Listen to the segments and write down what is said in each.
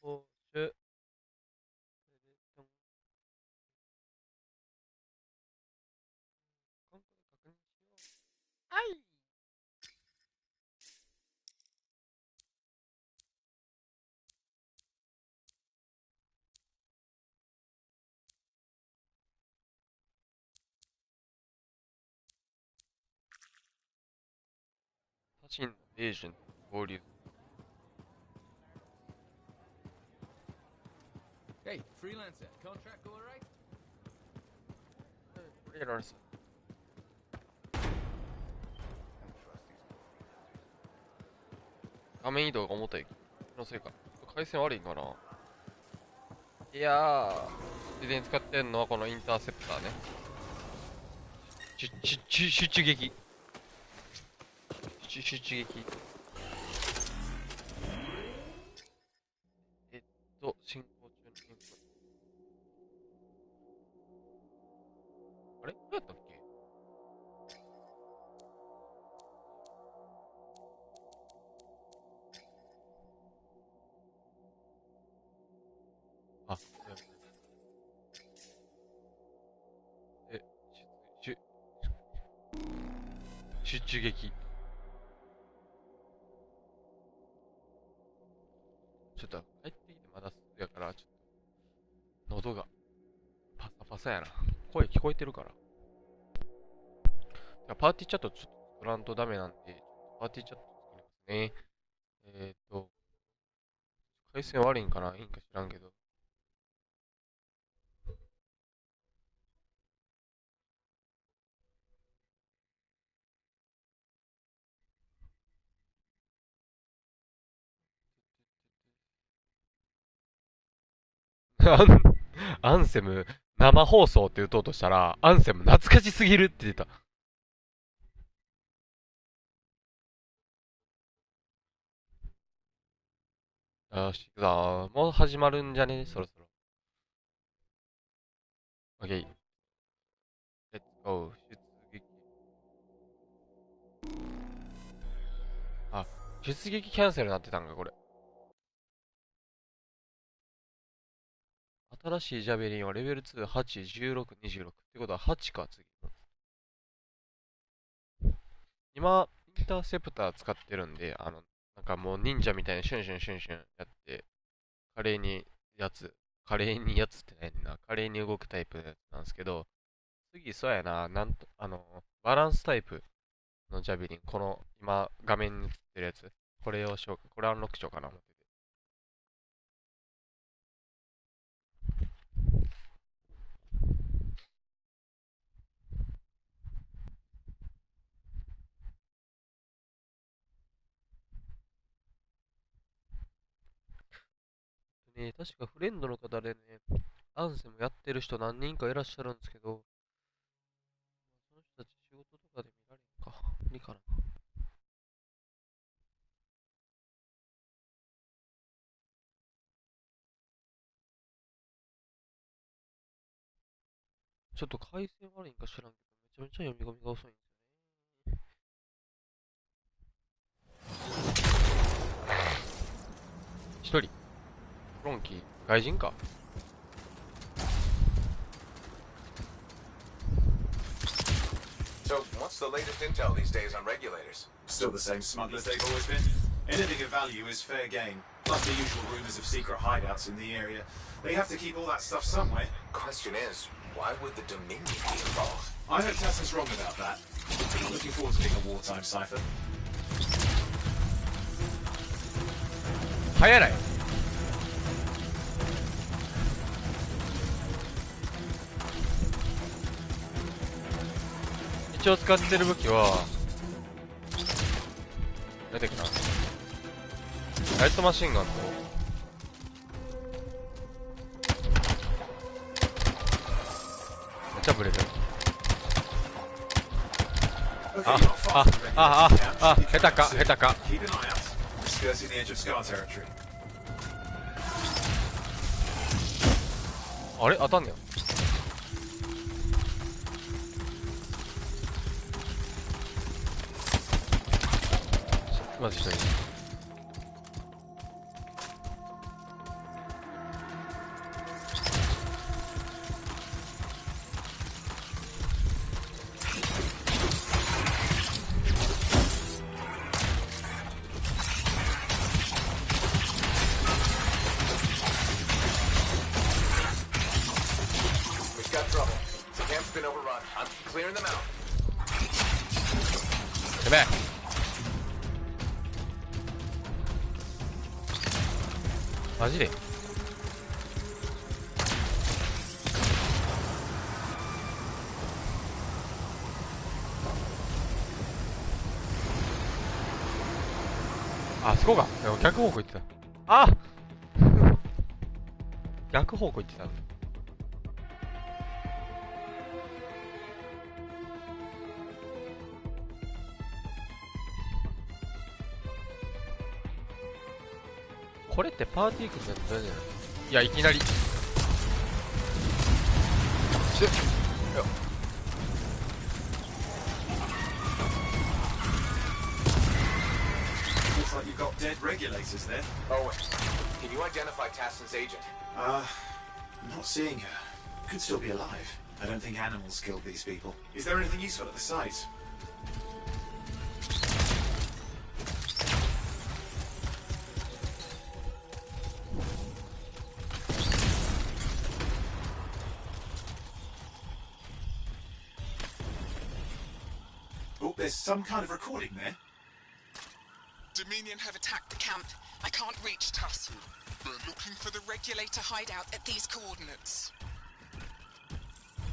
報酬。今回確認しよう。はい。他人のエージェント合流。Hey, freelancer, contract all right? これやられそう。画面移動が重たい。気のせいか。回線悪いんかな。いやー、事前に使ってんのはこのインターセプターね。出撃。出撃。進行中の変更。あれどうやったっけ。あ、出撃。ちょっと帰ってきてまだすぐやから、ちょっと喉がパサパサやな。声聞こえてるから。パーティーチャットちょっと作らんとダメなんで、パーティーチャット作りますね。回線悪いんかないいんか知らんけど。アンセム生放送って打とうとしたら、アンセム懐かしすぎるって出た。よし、行くぞ。もう始まるんじゃねそろそろ。オッケー。レッツゴー。出撃。あ、出撃キャンセルになってたんか、これ。新しいジャベリンはレベル2、8、16、26。ってことは8か、次。今、インターセプター使ってるんで、なんかもう忍者みたいにシュンシュンシュンシュンやって、華麗にやつ、華麗にやつってないな、華麗に動くタイプなんですけど、次、そうやな、バランスタイプのジャベリン、この、今、画面に映ってるやつ、これアンロックしようかな思ってて。確かフレンドの方でね、アンセムやってる人何人かいらっしゃるんですけど、その人たち仕事とかで見られんか。無理かな。ちょっと回線悪いんか知らんけど、めちゃめちゃ読み込みが遅いんですよね。一人、ロンキー、外人か。So, what's the latest intel these days on regulators? Still the same smugglers they've always been. Anything of value is fair game. Plus the usual rumors of secret hideouts in the area. They have to keep all that stuff somewhere. Question is, why would the Dominion be involved? I heard Tassin's wrong about that. I'm looking forward to being a wartime cipher. 早ない。一応使ってる武器は、出てきたライトマシンガンと、めっちゃブレてる。下手か。Keep an eye out. Skirting the edge of Scar territory. あれ当たんねや。まず一人。got trouble. The camp's been overrun. I'm clearing them out. やべえ。マジであそこがでも逆方向行ってた。あ逆方向行ってた。これってパーティー組んでるのじゃない？いやいきなりLooks like you've got dead regulators there. Owen, can you identify Tassin's agent? I'm not seeing her. Could still be alive. I don't think animals killed these people. Is there anything useful at the site? Oh, there's some kind of recording there. Dominion have attacked the camp. I can't reach Tassin. They're looking for the regulator hideout at these coordinates.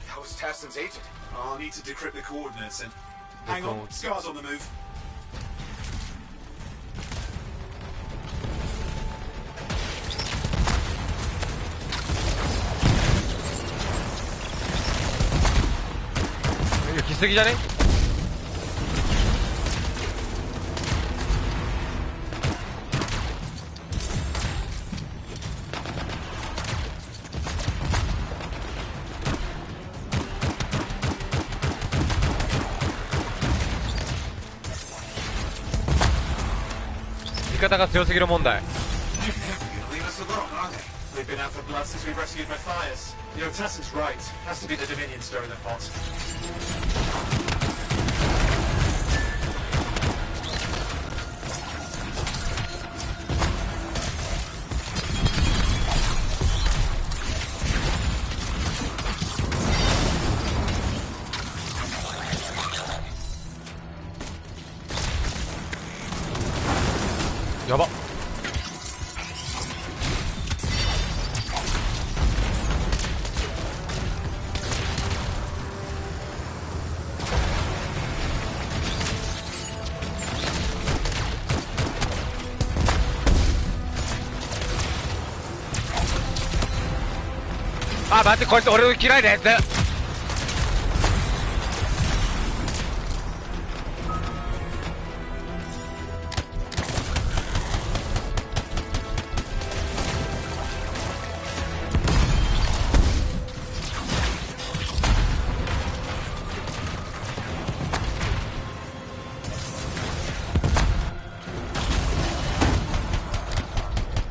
How is Tassin's agent? I'll need to decrypt the coordinates and... Hang on, Scar's on the move.いや来すぎじゃね？味方が強すぎる問題。Leave us alone, aren't they? They've been out for blood since we rescued Matthias. You know, Tassin's right. Has to be the Dominion stirring the pot.やば。あ、待って、こいつ俺の嫌いなやつ。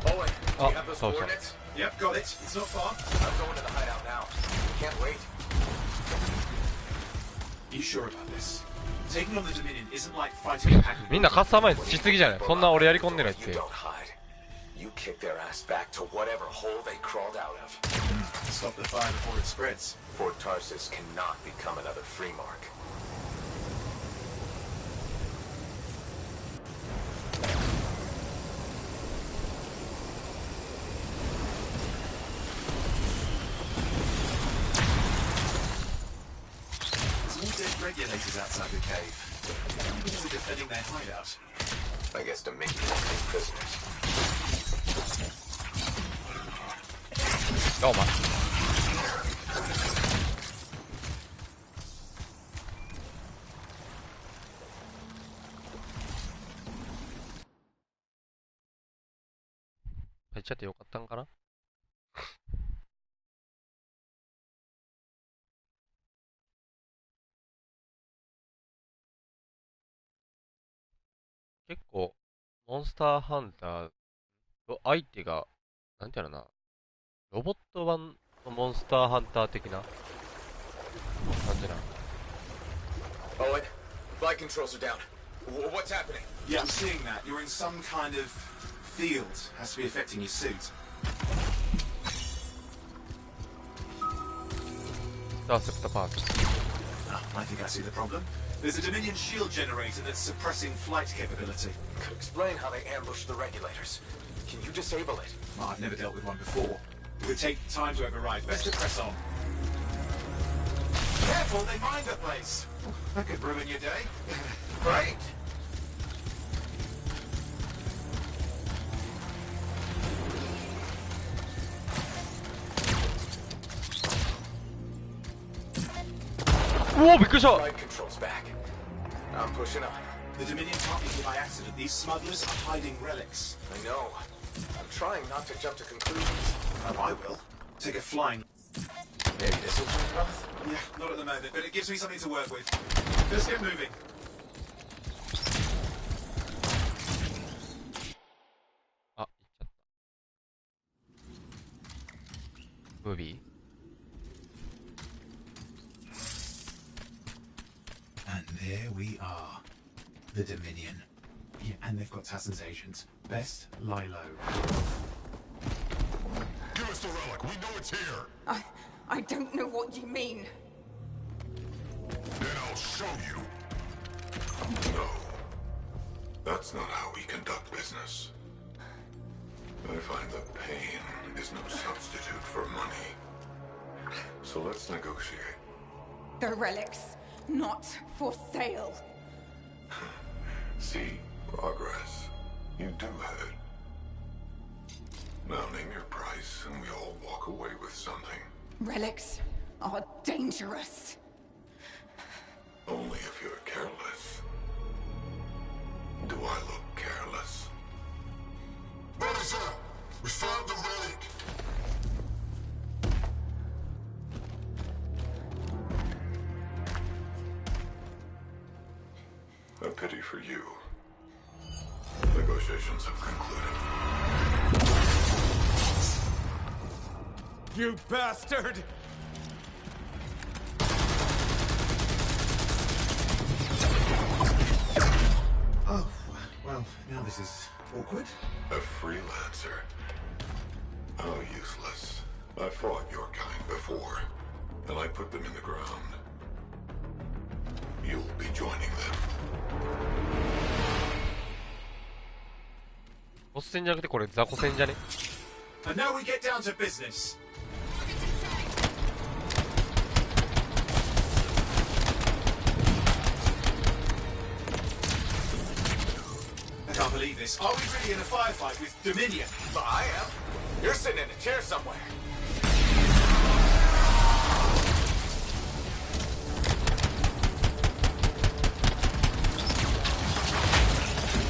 Owen, you have those そうそう。 coordinates? Yep, got it. It's not far. I'm going to the hideout now. Can't wait. Are you sure about this? Taking on the Dominion isn't like fighting a pack of... みんなカスタマイズしすぎじゃない？そんな俺やり込んでないっ You て。 don't hide. You kick their ass back to whatever hole they crawled out of. Stop the fire before it spreads. Fort Tarsus cannot become another free mark. There's more dead regulators outside the cave. People are defending their hideout. I guess Dominion will take prisoners. どうも。入っちゃってよかったんかな。結構、モンスターハンターと相手が、なんていうのかな、ロボット版のモンスターハンター的な感じな。Owen, flight controls are down. What's happening? Yeah, I'm seeing that. You're in some kind of field. Has to be affecting your suit. ターセプタパーツ。 I think I see the problem. There's a Dominion shield generator that's suppressing flight capability. Could explain how they ambushed the regulators. Can you disable it? Well, I've never dealt with one before. It would take time to override. Best to press on. Careful, they mine the place. That could ruin your day. Right! Whoa, びっくりした。 Flight control's back. I'm pushing on. The Dominion can't be here by accident. These smugglers are hiding relics. I know. I'm trying not to jump to conclusions. Oh, I will. Take a flying. Maybe this will turn off? Yeah, not at the moment, but it gives me something to work with. Let's get moving. あ、行っちゃった。ムービー And there we are. The Dominion. Yeah, and they've got Tassin's agents. Best lie low. Give us the relic. We know it's here. I don't know what you mean. Then I'll show you. No. That's not how we conduct business. I find that pain is no substitute for money. So let's negotiate. The relics, not for sale. See progress. You do have it. Now name your price and we all walk away with something. Relics are dangerous. Only if you're careless. Do I look careless? What is that? We found the relic! A pity for you. Negotiations have concluded. You bastard! Oh, well, now this is awkward. A freelancer. How useless. I fought your kind before, and I put them in the ground. You'll be joining them. ボス戦じゃなくてこれ雑魚戦じゃね？ And now we get down to business. I can't believe this. Are we really in a firefight with Dominion? I am. You're sitting in a chair somewhere.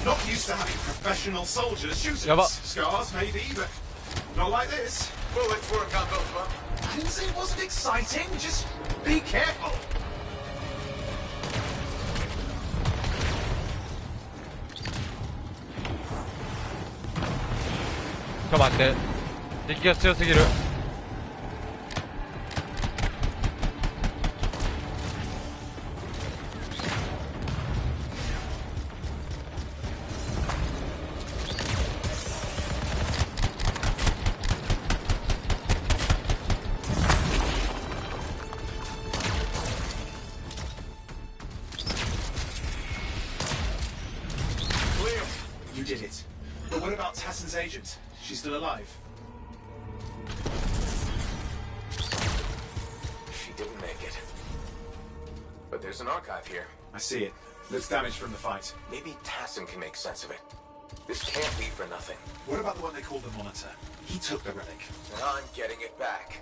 Not used to having professional soldiers shoot us. Yabba. Scars, maybe, but not like this. Bullets work on both of them. I didn't say it wasn't exciting. Just be careful. ちょっと待って。敵が強すぎる。You did it. But what about Tassin's agent? She's still alive. She didn't make it. But there's an archive here. I see it. Looks damaged from the fight. Maybe Tassin can make sense of it. This can't be for nothing. What about the one they called the Monitor? He took the relic. And I'm getting it back.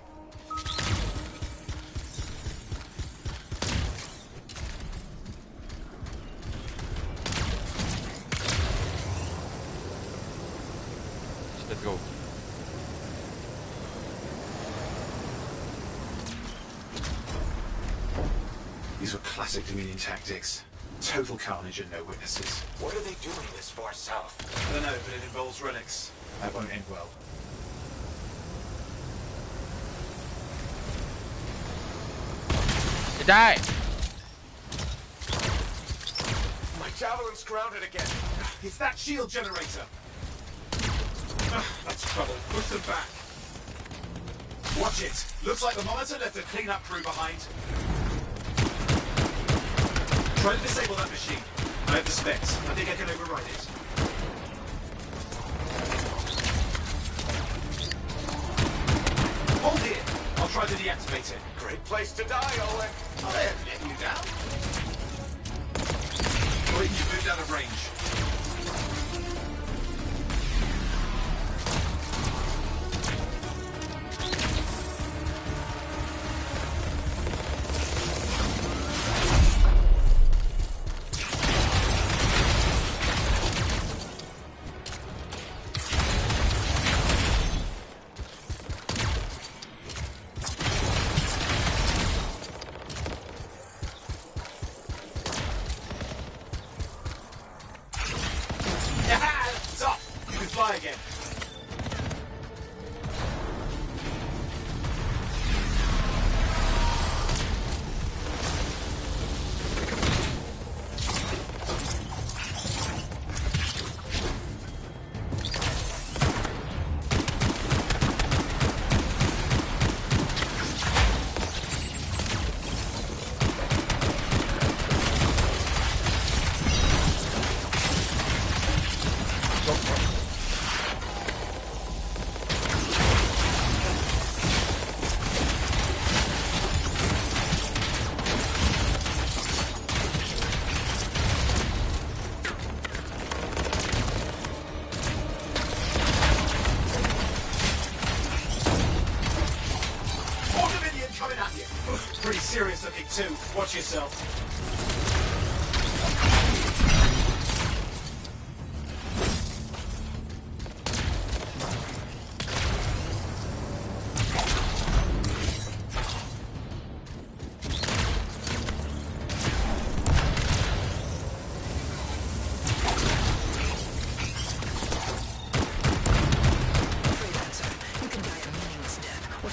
Let's go. These were classic Dominion tactics. Total carnage and no witnesses. What are they doing this far south? I don't know, but it involves relics. That won't end well. Die! My javelin's grounded again. It's that shield generator. That's trouble. Push them back. Watch it. Looks like the monitor left a cleanup crew behind. Try to disable that machine. I have the specs. I think I can override it. Hold here. I'll try to deactivate it. Great place to die, Owen. Oh, they haven't let you down. Wait, you've moved out of range. Fly again. Pretty serious looking too. Watch yourself.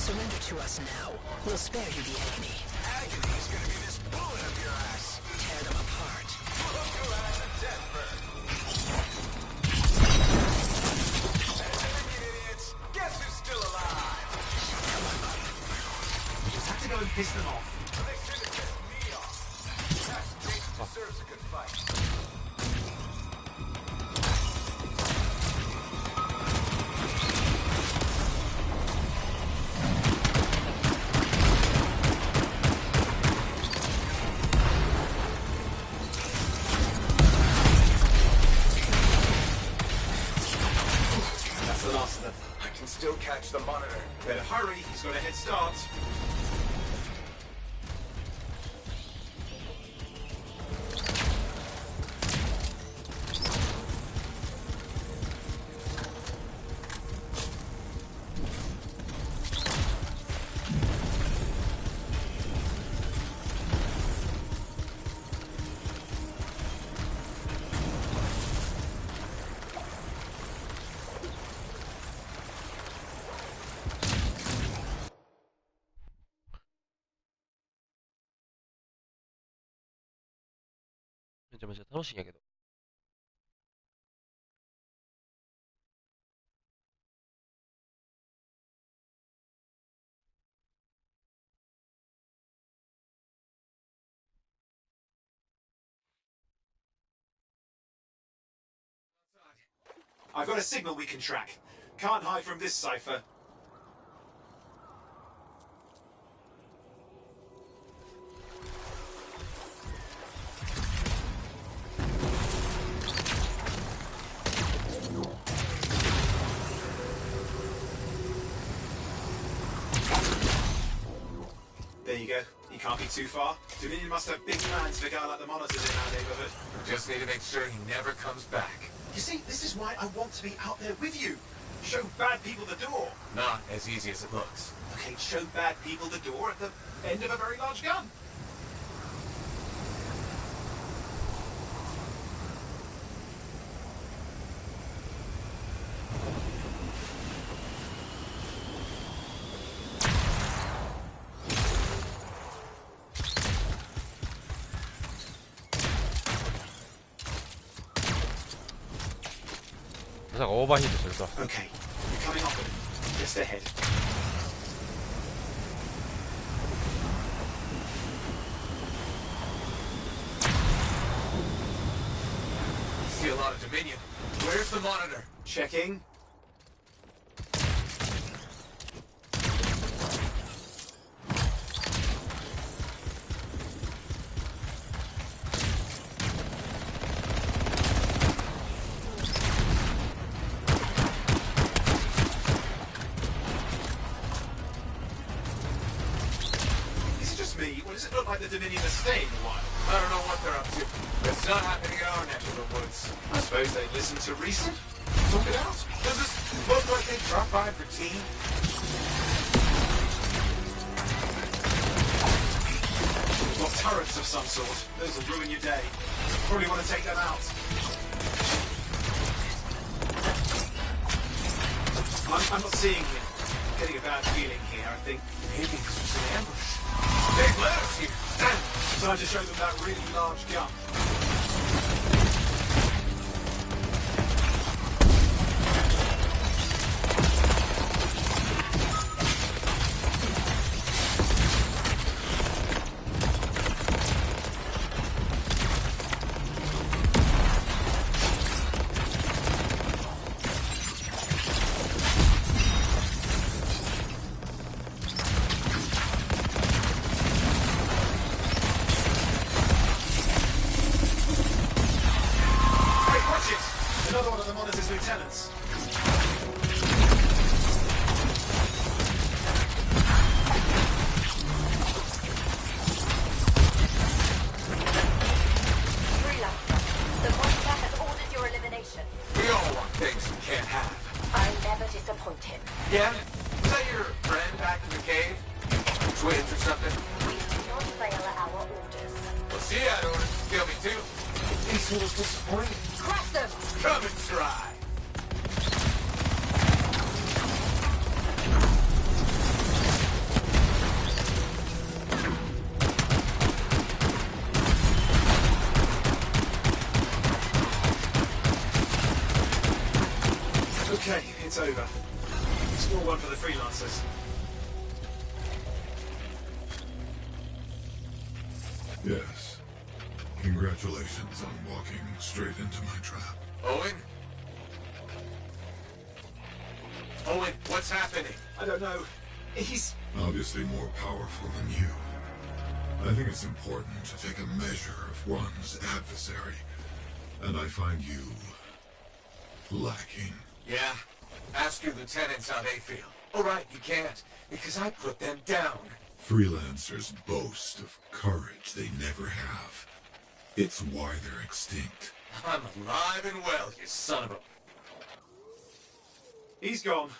Surrender to us now. We'll spare you the agony. Agony is gonna be this bullet up your ass. Tear them apart. Look your ass a death bird. Hey, idiots. Guess who's still alive? Just have to go and piss them off. Well, they should have pissed me off. That Jason deserves a good fight. That's the last of them. I can still catch the monitor. Better hurry, he's got a head start.めちゃめちゃ楽しいんやけど。I've got a signal we can track. Can't hide from this cipher. There you go. You can't be too far. Dominion must have big plans for a guy like the monitors in our neighborhood. Just need to make sure he never comes back. You see, this is why I want to be out there with you. Show bad people the door. Not as easy as it looks. Okay, show bad people the door at the end of a very large gun.まさかオーバーヒートすると。Okay, you're coming off it. Just ahead. lot of Dominion. Where's the monitor? Checking. Does it look like the Dominion are staying a while? I don't know what they're up to. It's not happening in our neck of the woods. I suppose they listen to recent. Look it out. Does this look like they dropped by for tea? Well, turrets of some sort. Those will ruin your day. Probably want to take them out. I'm not seeing him. I'm getting a bad feeling here. I think Maybe it's an ambush. They've let us here. Damn. time to show them that really large gun. Okay, it's over. Small one for the freelancers. Yes. Congratulations on walking straight into my trap. Owen? Owen, what's happening? I don't know. He's... Obviously more powerful than you. I think it's important to take a measure of one's adversary. And I find you... lacking. Yeah? Ask your lieutenants how they feel. All right, you can't, because I put them down. Freelancers boast of courage they never have. It's why they're extinct. I'm alive and well, you son of a... He's gone.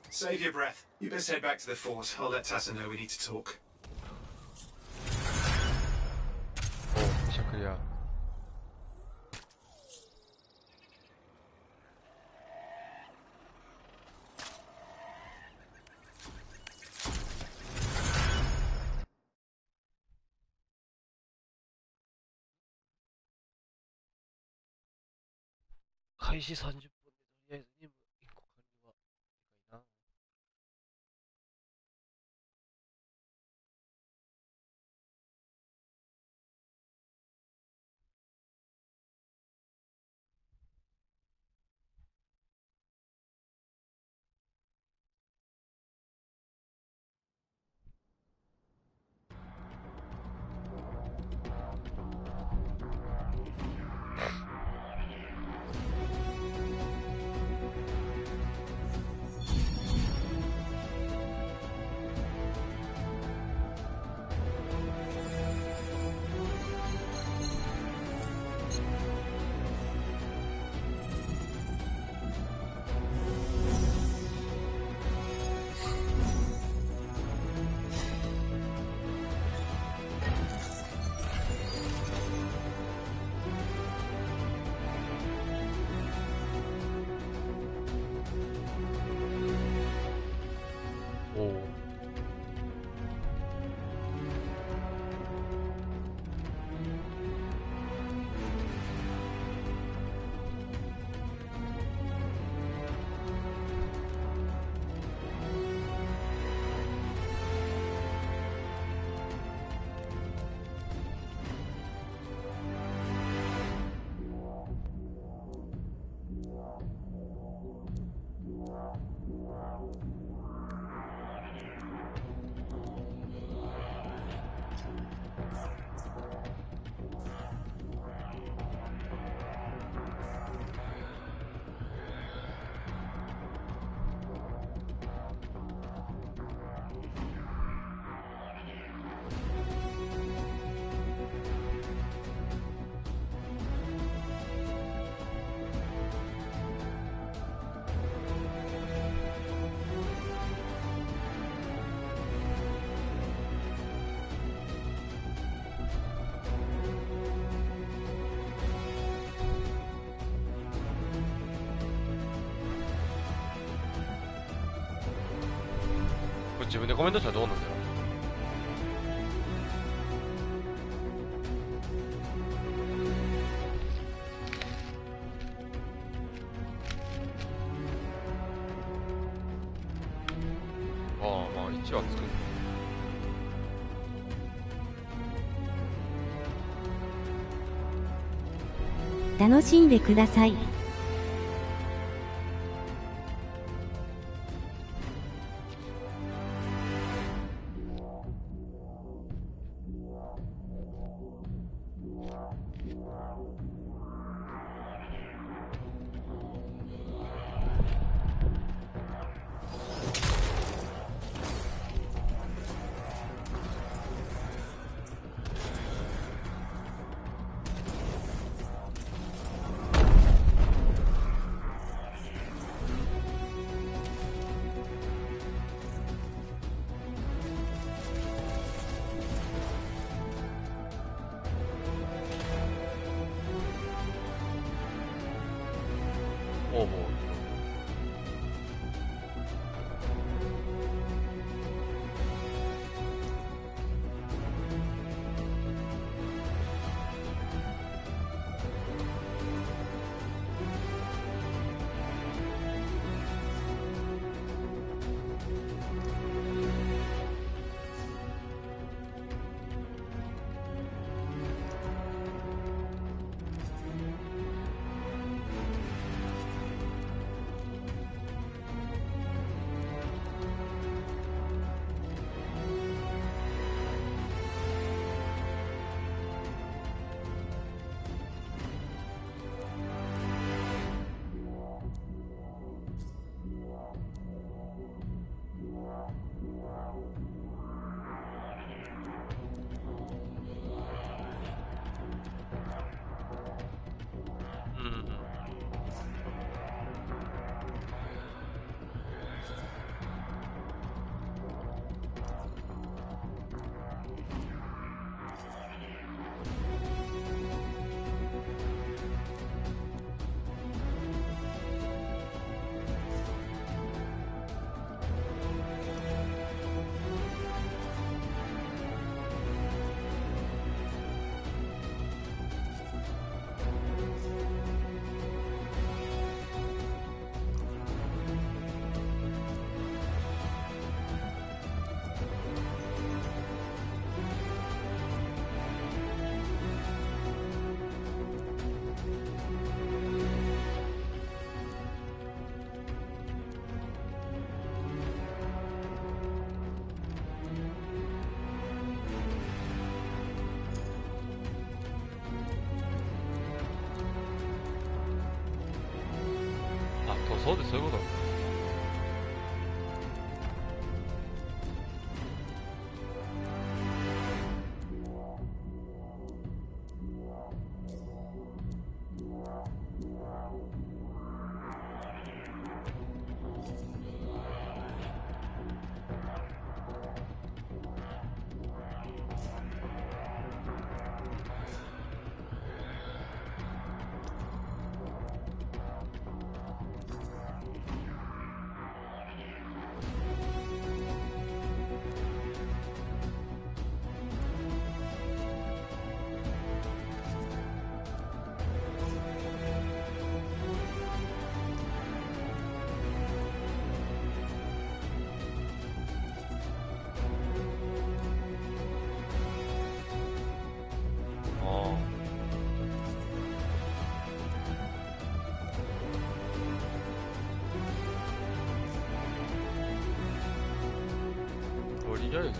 Save your breath. You best head back to the fort. I'll let Tassa know we need to talk. お、めちゃクリア。開始30分でとりあえず任務1個完了はでかいな。これ自分でコメントしたらどうなんだろう。ああ、まあ1はつく。楽しんでください。おうおう。そうです、そういうこと。とりあえず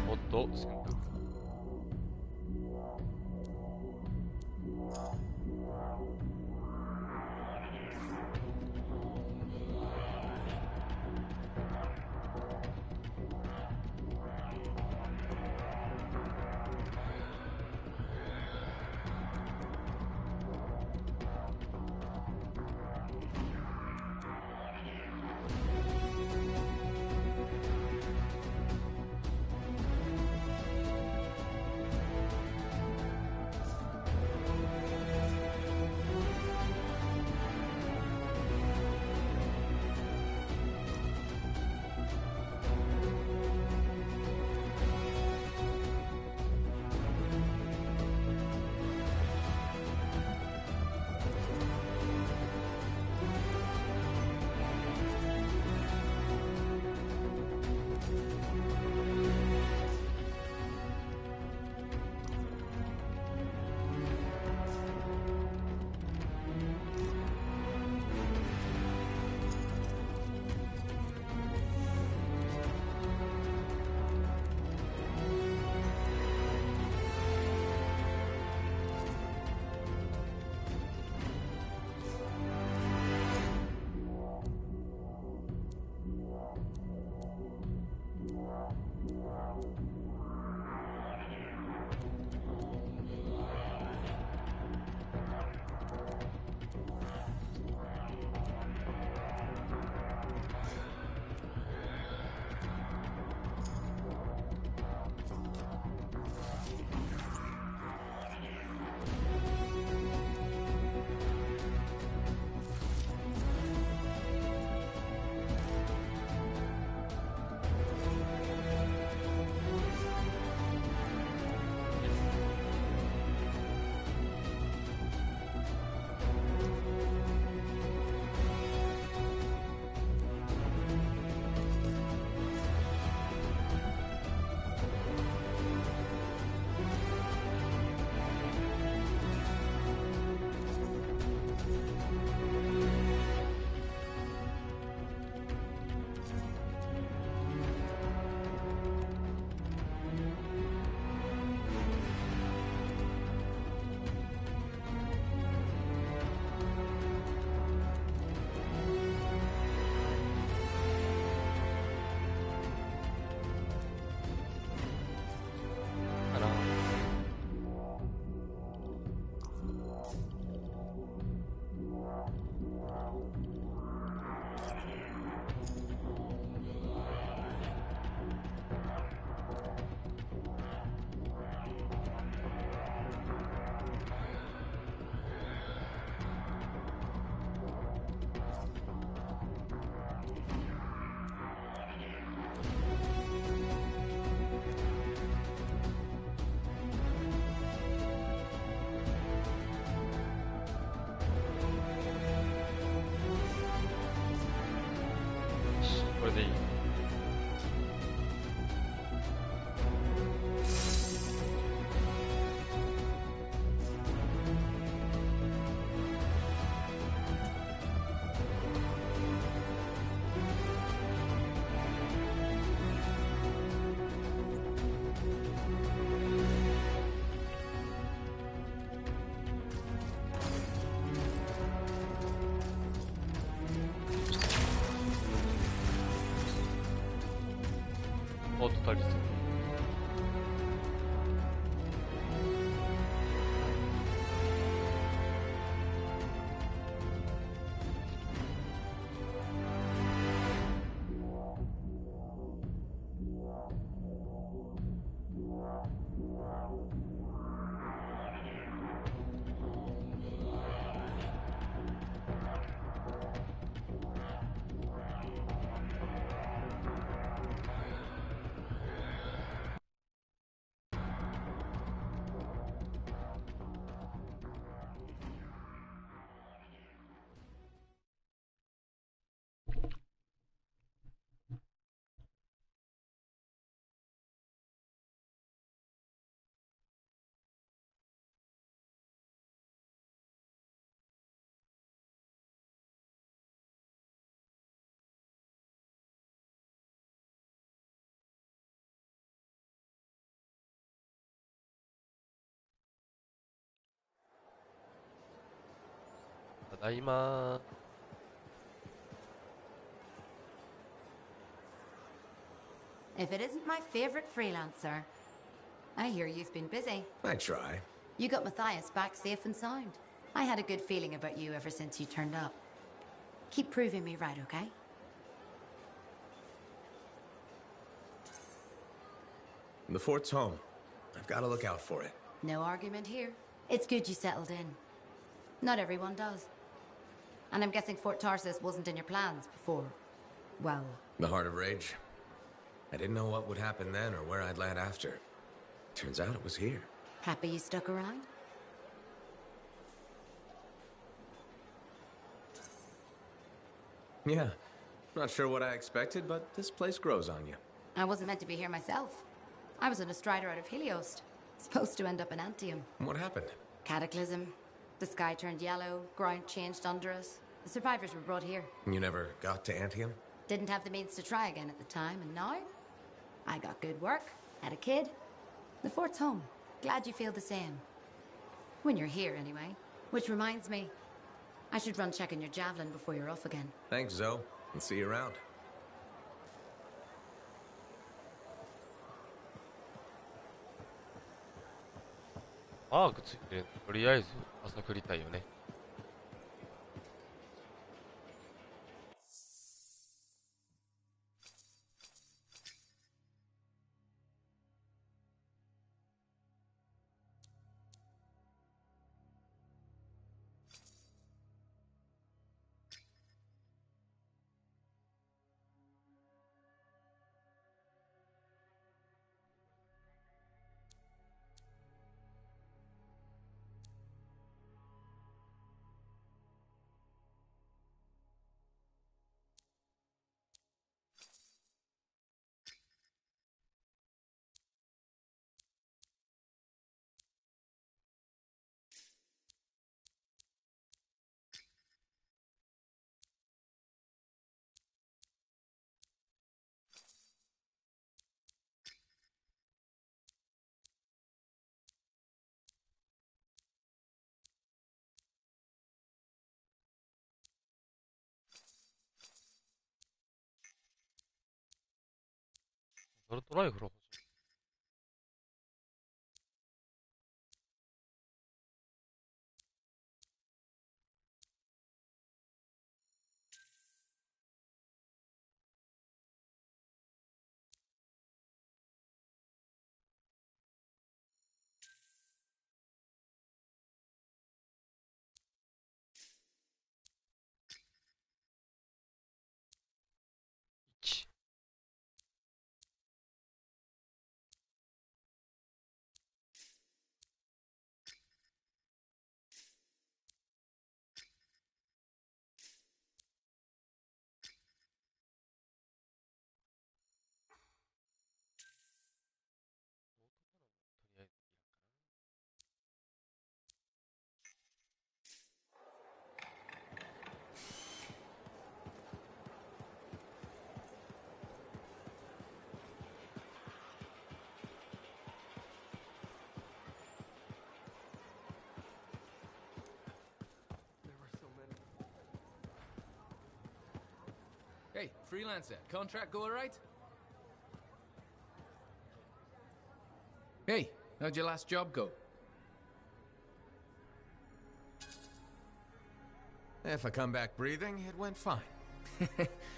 もっと選択。たりする。ただいま。 If it isn't my favorite freelancer. I hear you've been busy. I try. You got Matthias back safe and sound. I had a good feeling about you ever since you turned up. Keep proving me right, okay? The fort's home. I've got to look out for it. No argument here. It's good you settled in. Not everyone does. And I'm guessing Fort Tarsus wasn't in your plans before. Well... The Heart of Rage. I didn't know what would happen then or where I'd land after. Turns out it was here. Happy you stuck around? Yeah. Not sure what I expected, but this place grows on you. I wasn't meant to be here myself. I was on a strider out of Helios. Supposed to end up in Anthem. What happened? Cataclysm. The sky turned yellow, ground changed under us. The survivors were brought here. You never got to Anthem? Didn't have the means to try again at the time, and now? I got good work, had a kid. The fort's home. Glad you feel the same. When you're here, anyway. Which reminds me, I should run checking your javelin before you're off again. Thanks, Zoe. And see you around.マークついてる。とりあえず朝繰りたいよね。アルトライフル欲しい。1。とりあえずHey, freelancer, contract go alright? Hey, how'd your last job go? If I come back breathing, it went fine.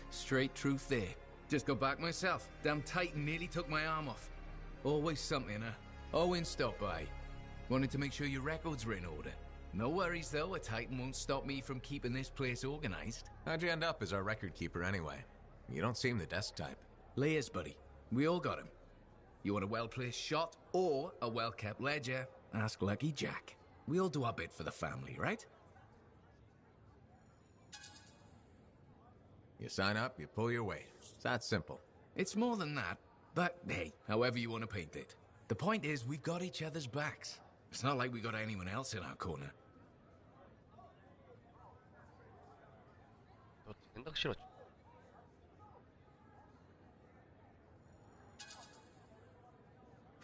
Straight truth there. Just got back myself. Damn Titan nearly took my arm off. Always something, huh? Owen stopped by. Wanted to make sure your records were in order. No worries though, a Titan won't stop me from keeping this place organized. How'd you end up as our record keeper anyway? You don't seem the desk type. Layers, buddy. We all got him. You want a well-placed shot or a well-kept ledger? Ask Lucky Jack. We all do our bit for the family, right? You sign up, you pull your weight. It's that simple. It's more than that, but hey, however you want to paint it. The point is, we've got each other's backs. It's not like we got anyone else in our corner. どっち選択しろ。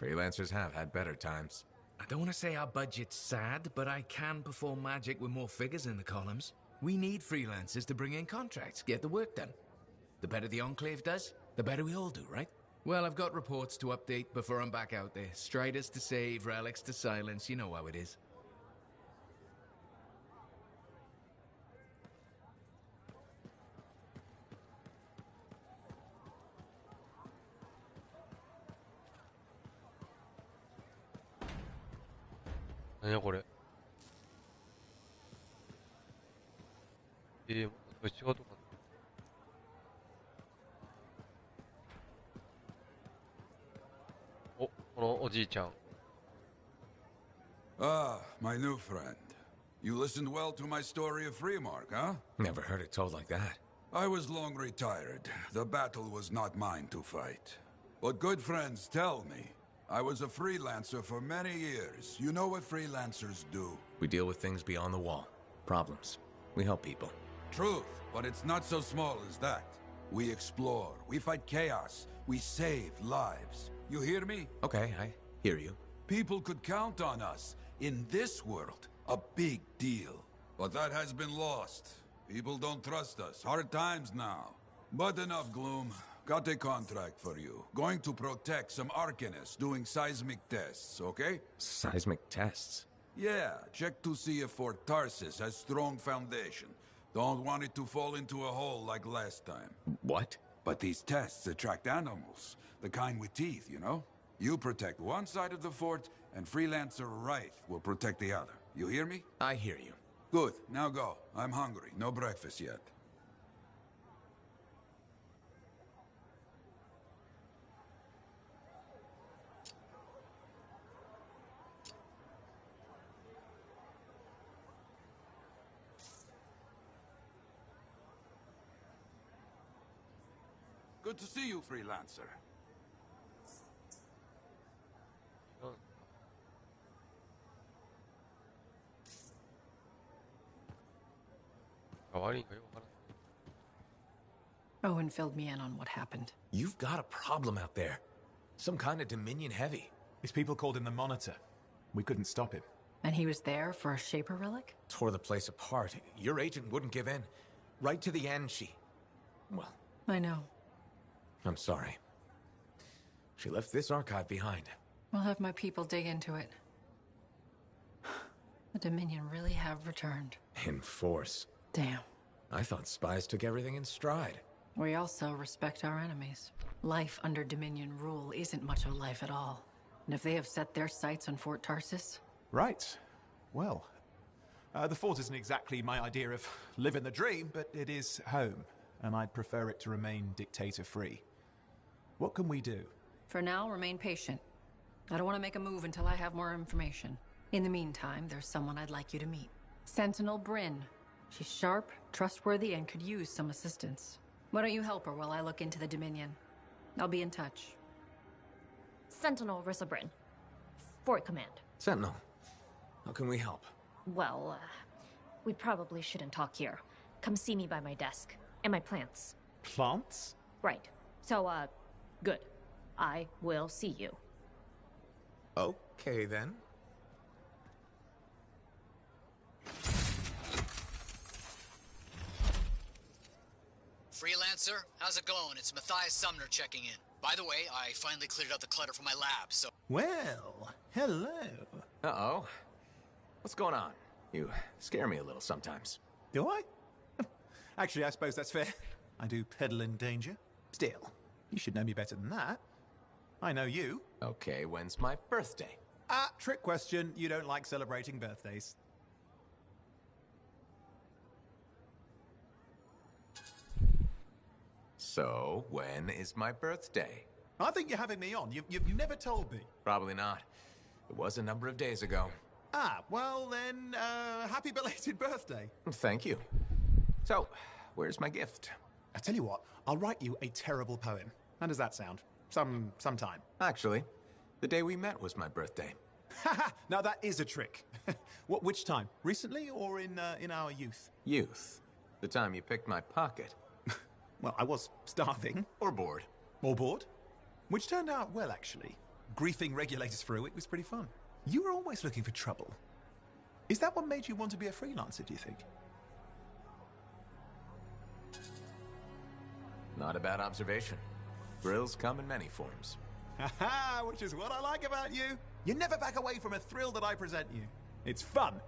Freelancers have had better times. I don't want to say our budget's sad, but I can perform magic with more figures in the columns. We need freelancers to bring in contracts, get the work done. The better the Enclave does, the better we all do, right? Well, I've got reports to update before I'm back out there. Striders to save, relics to silence, you know how it is. Whatこれ。もう違うとこお、このおじいちゃん。Ah, my new friend. You listened well to my story of Freemark, huh? Never heard it told like that. I was long retired. The battle was not mine to fight. But good friends tell me. I was a freelancer for many years. You know what freelancers do? We deal with things beyond the wall. Problems. We help people. Truth, but it's not so small as that. We explore, we fight chaos, we save lives. You hear me? Okay, I hear you. People could count on us. In this world, a big deal. But that has been lost. People don't trust us. Hard times now. But enough gloom. Got a contract for you. Going to protect some Arcanists doing seismic tests, okay? Seismic tests? Yeah, check to see if Fort Tarsis has strong foundation. Don't want it to fall into a hole like last time. What? But these tests attract animals. The kind with teeth, you know? You protect one side of the fort, and Freelancer Wraith will protect the other. You hear me? I hear you. Good. Now go. I'm hungry. No breakfast yet. Good to see you, Freelancer. 悪いんかよくわからん。 Owen filled me in on what happened. You've got a problem out there. Some kind of Dominion heavy. His people called him the Monitor. We couldn't stop him. And he was there for a Shaper relic? Tore the place apart. Your agent wouldn't give in. Right to the end, well, I know. I'm sorry. She left this archive behind. I'll have my people dig into it. The Dominion really have returned. In force. Damn. I thought spies took everything in stride. We also respect our enemies. Life under Dominion rule isn't much of a life at all. And if they have set their sights on Fort Tarsis... Right. Well, the fort isn't exactly my idea of living the dream, but it is home, and I'd prefer it to remain dictator-free. What can we do? For now, remain patient. I don't want to make a move until I have more information. In the meantime, there's someone I'd like you to meet. Sentinel Bryn. She's sharp, trustworthy, and could use some assistance. Why don't you help her while I look into the Dominion? I'll be in touch. Sentinel Rissa Bryn. Fort Command. Sentinel, how can we help? Well, we probably shouldn't talk here. Come see me by my desk. And my plants. Plants? Right. So, good. I will see you. Okay, then. Freelancer, how's it going? It's Matthias Sumner checking in. By the way, I finally cleared out the clutter from my lab, so... Well, Hello. Uh-oh. What's going on? You scare me a little sometimes. Do I? Actually, I suppose that's fair. I do peddle in danger. Still, you should know me better than that. I know you. Okay, when's my birthday? Ah, trick question. You don't like celebrating birthdays. So, when is my birthday? I think you're having me on. You've never told me. Probably not. It was a number of days ago. Ah, well then, happy belated birthday. Thank you. So, where's my gift? I tell you what, I'll write you a terrible poem. How does that sound? Sometime. Actually, the day we met was my birthday. Haha, now that is a trick. Which time? Recently or in our youth? Youth. The time you picked my pocket. Well, I was starving. Or bored. Or bored. Which turned out well, actually. Griefing regulators through it was pretty fun. You were always looking for trouble. Is that what made you want to be a freelancer, do you think? Not a bad observation. Thrills come in many forms. Haha, which is what I like about you. You never back away from a thrill that I present you. It's fun.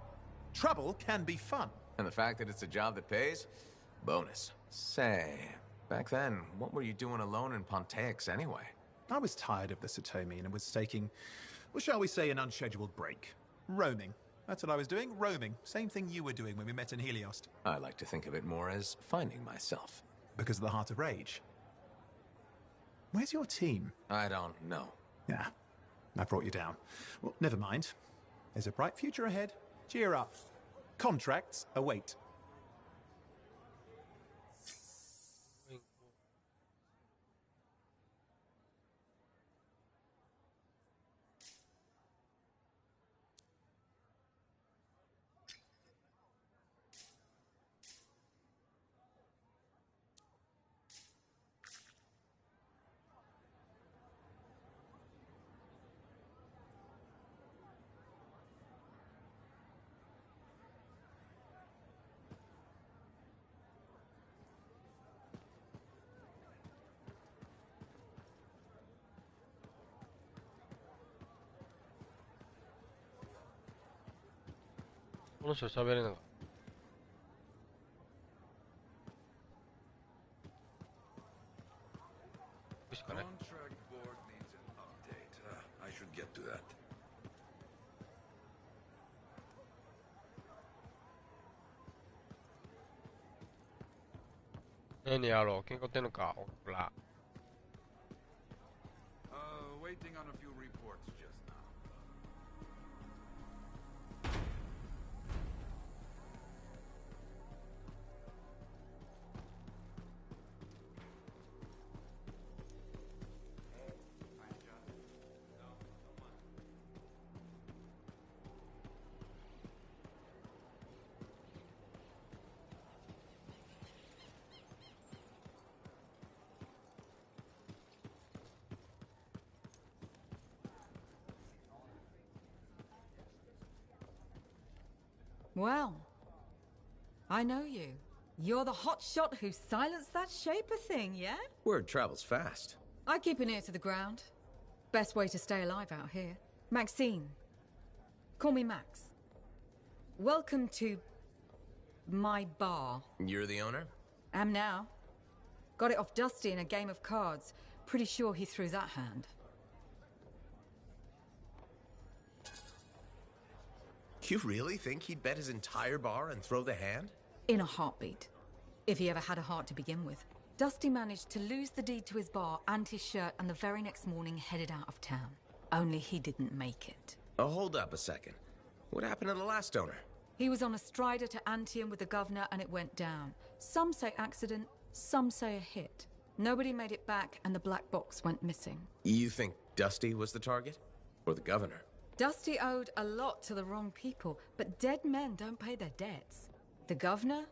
Trouble can be fun. And the fact that it's a job that pays? Bonus. Say, back then, what were you doing alone in Pontiacs anyway? I was tired of the Satomi and was taking, well, shall we say, an unscheduled break. Roaming. That's what I was doing, roaming. Same thing you were doing when we met in Heliost. I like to think of it more as finding myself. Because of the Heart of Rage. Where's your team? I don't know. Yeah, I brought you down. Well, never mind. There's a bright future ahead. Cheer up. Contracts await.この人喋れなかった。Contract board needs an update. I should get to that. 何やろう、喧嘩売ってんのか、ほら。Waiting on a few reports just now. Well, I know you. You're the hotshot who silenced that Shaper thing, yeah? Word travels fast. I keep an ear to the ground. Best way to stay alive out here. Maxine. Call me Max. Welcome to my bar. You're the owner? Am now. Got it off Dusty in a game of cards. Pretty sure he threw that hand. You really think he'd bet his entire bar and throw the hand? In a heartbeat. If he ever had a heart to begin with. Dusty managed to lose the deed to his bar and his shirt, and the very next morning headed out of town. Only he didn't make it. Oh, hold up a second. What happened to the last owner? He was on a strider to Anthem with the governor and it went down. Some say accident, some say a hit. Nobody made it back and the black box went missing. You think Dusty was the target? Or the governor? Dusty owed a lot to the wrong people, but dead men don't pay their debts. The governor?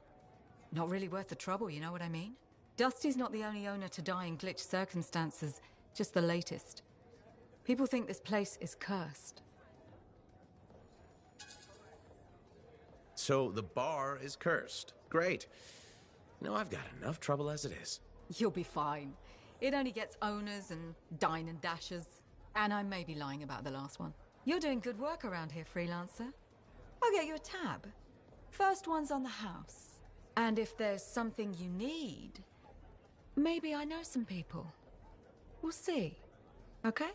Not really worth the trouble, you know what I mean? Dusty's not the only owner to die in glitch circumstances, just the latest. People think this place is cursed. So the bar is cursed. Great. No, I've got enough trouble as it is. You'll be fine. It only gets owners and dine and dashers. And I may be lying about the last one. You're doing good work around here, freelancer. I'll get you a tab. First one's on the house. And if there's something you need, maybe I know some people. We'll see. Okay?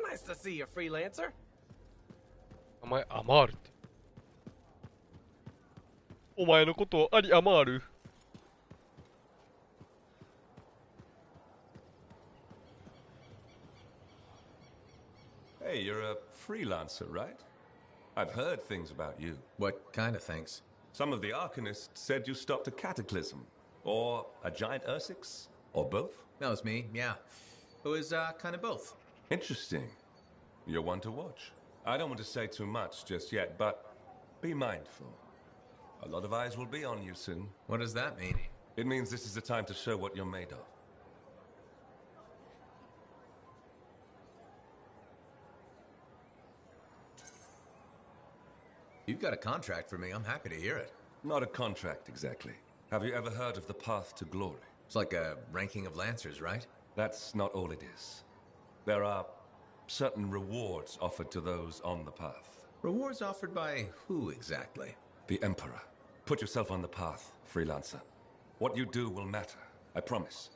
Nice to see you, freelancer. お前、アマールって。お前のことをアリアマール。Hey, you're a freelancer, right? I've heard things about you. What kind of things? Some of the Arcanists said you stopped a cataclysm. Or a giant Ursix. Or both. That was me, yeah. It was, kind of both. Interesting. You're one to watch. I don't want to say too much just yet, but be mindful. A lot of eyes will be on you soon. What does that mean? It means this is the time to show what you're made of. You've got a contract for me. I'm happy to hear it. Not a contract, exactly. Have you ever heard of the path to glory? It's like a ranking of lancers, right? That's not all it is. There are certain rewards offered to those on the path. Rewards offered by who exactly? The Emperor. Put yourself on the path, freelancer. What you do will matter, I promise.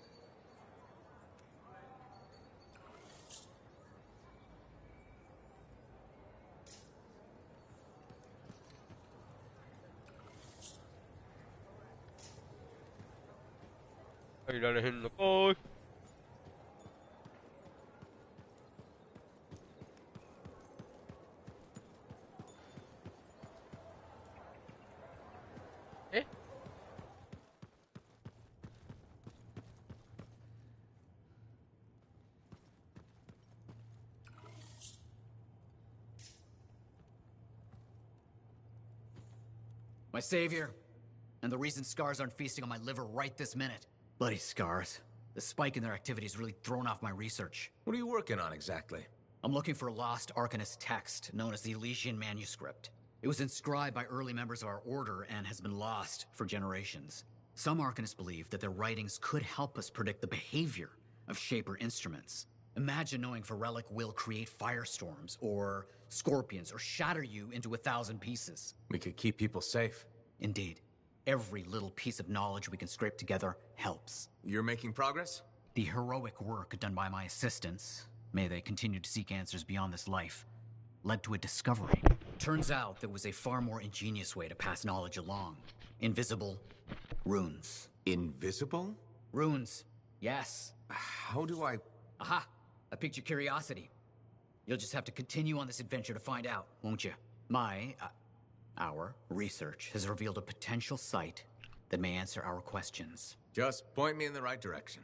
My savior, and the reason scars aren't feasting on my liver right this minute. Bloody scars. The spike in their activity has really thrown off my research. What are you working on exactly? I'm looking for a lost Arcanist text known as the Elysian Manuscript. It was inscribed by early members of our order and has been lost for generations. Some Arcanists believe that their writings could help us predict the behavior of Shaper instruments. Imagine knowing if a relic will create firestorms, or scorpions, or shatter you into 1,000 pieces. We could keep people safe. Indeed. Every little piece of knowledge we can scrape together helps. You're making progress? The heroic work done by my assistants, may they continue to seek answers beyond this life, led to a discovery. Turns out there was a far more ingenious way to pass knowledge along. Invisible runes. Invisible? Runes, yes. How do I... Aha! I piqued your curiosity. You'll just have to continue on this adventure to find out, won't you? Our research has revealed a potential site that may answer our questions. Just point me in the right direction.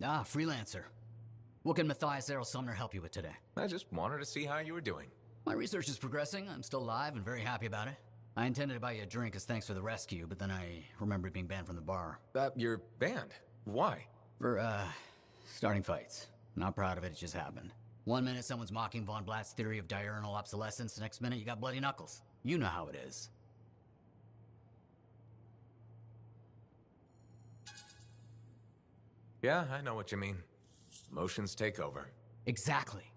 Ah, freelancer. What can Matthias Errol Sumner help you with today? I just wanted to see how you were doing. My research is progressing. I'm still alive and very happy about it. I intended to buy you a drink as thanks for the rescue, but then I remembered being banned from the bar. You're banned? Why? For, starting fights. Not proud of it, it just happened. One minute someone's mocking Von Blatt's theory of diurnal obsolescence, the next minute you got bloody knuckles. You know how it is. Yeah, I know what you mean. Emotions take over. Exactly.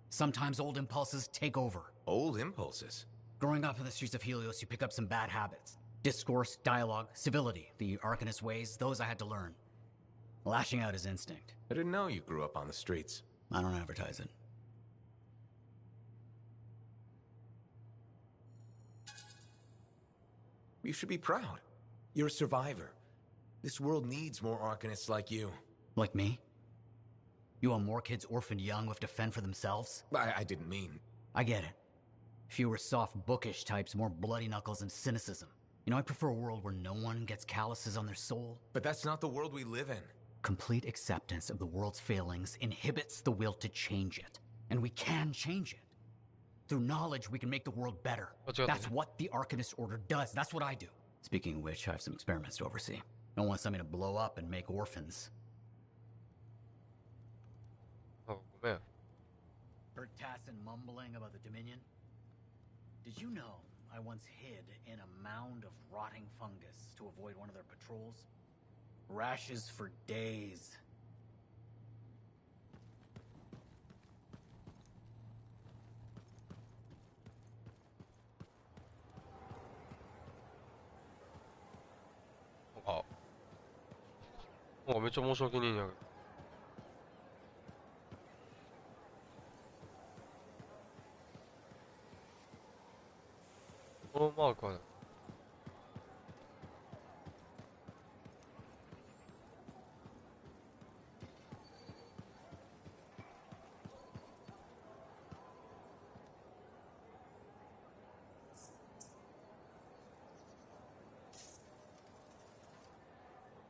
Sometimes old impulses take over. Old impulses? Growing up in the streets of Helios, you pick up some bad habits. Discourse, dialogue, civility, the Arcanist ways, those I had to learn. Lashing out is instinct. I didn't know you grew up on the streets. I don't advertise it. You should be proud. You're a survivor. This world needs more Arcanists like you. Like me? You want more kids orphaned young who have to fend for themselves? I didn't mean... I get it. Fewer soft, bookish types, more bloody knuckles and cynicism. You know, I prefer a world where no one gets calluses on their soul. But that's not the world we live in. Complete acceptance of the world's failings inhibits the will to change it. And we can change it. Through knowledge, we can make the world better. That's what the Arcanist Order does. That's what I do. Speaking of which, I have some experiments to oversee. I don't want something to blow up and make orphans. Oh, man. Heard Tassin mumbling about the Dominion? Did you know I once hid in a mound of rotting fungus to avoid one of their patrols? Rashes for days. Oh, めっちゃ申し訳ねえんやけど。このマークはね。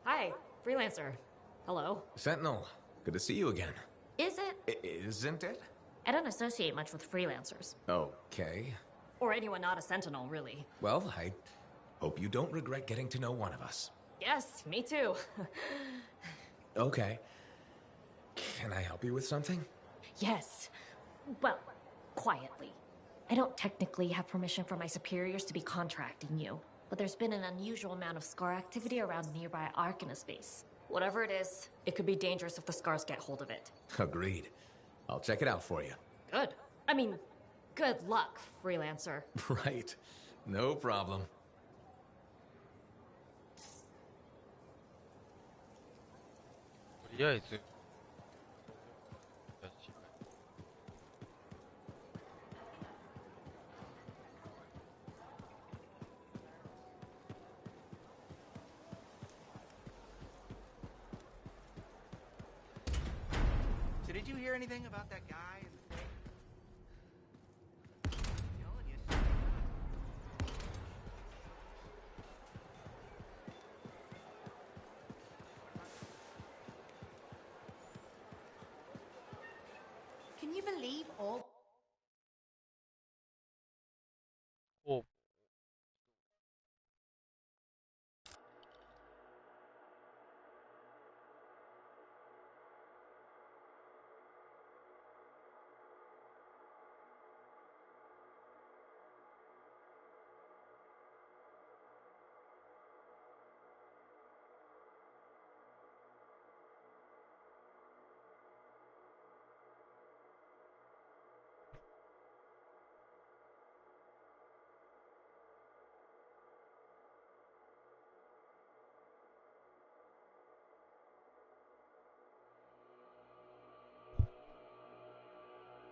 Hi, freelancer. Hello. Sentinel, good to see you again. Is it? Isn't it? I don't associate much with freelancers. Okay. Or anyone not a sentinel, really. Well, I hope you don't regret getting to know one of us. Yes, me too. Okay. Can I help you with something? Yes. Well, quietly. I don't technically have permission from my superiors to be contracting you, but there's been an unusual amount of scar activity around nearby Arcanist base. Whatever it is, it could be dangerous if the scars get hold of it. Agreed. I'll check it out for you. Good. I mean, good luck, freelancer. Right. No problem. とりあえず。So did you hear anything about that guy in the thing? Telling you. Can you believe all? Oh.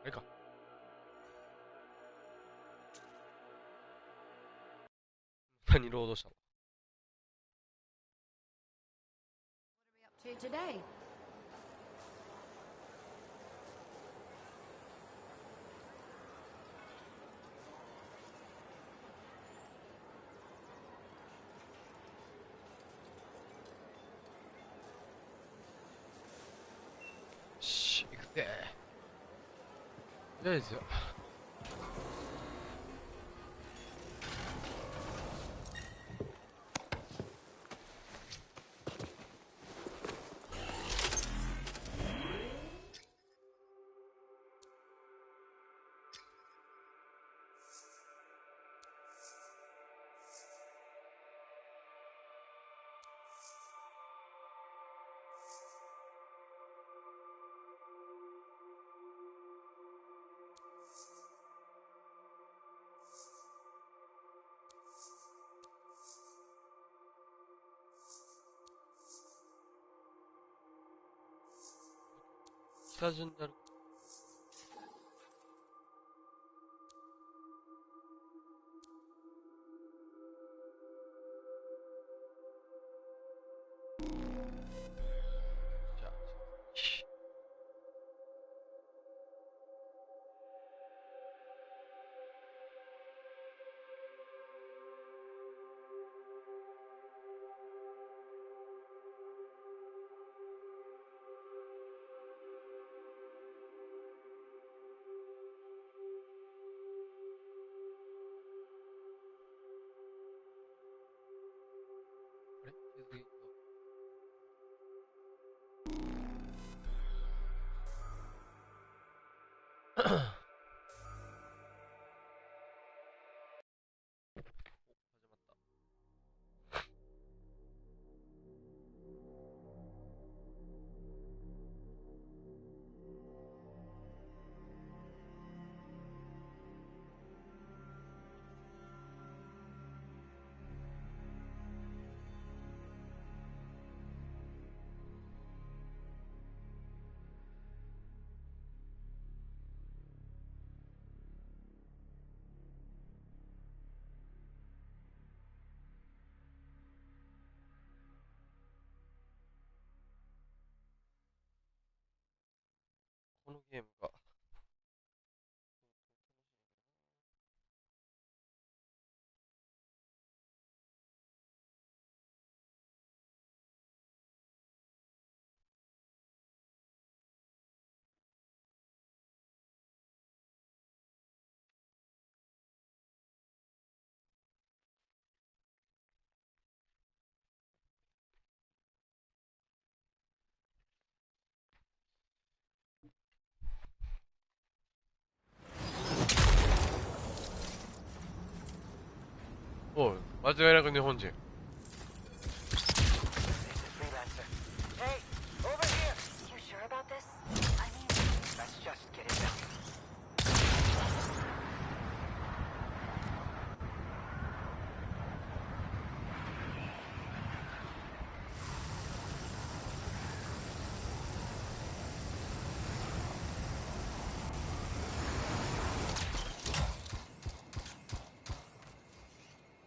あれか。何ロードしたの To today. Shh, 行くぜ。とりあえず。北順になる。じゃあ、このゲームがおう、間違いなく日本人。Hey, over here! You sure about this? I mean, let's just get it done.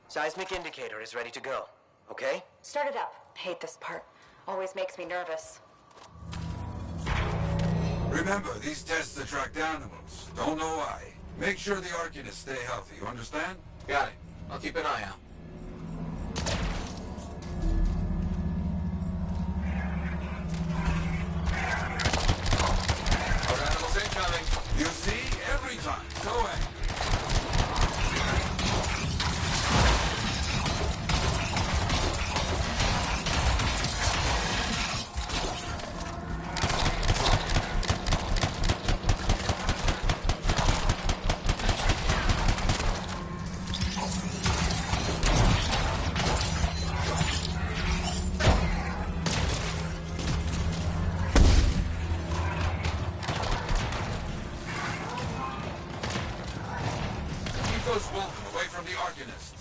Seismic indicator is ready to go. Okay? Start it up. Hate this part. Always makes me nervous. Remember, these tests attract animals. Don't know why. Make sure the Arcanists stay healthy, you understand? Got it. I'll keep an eye out. More animals incoming. You see? Every time. Go ahead. Those Wolfen away from the Arcanists.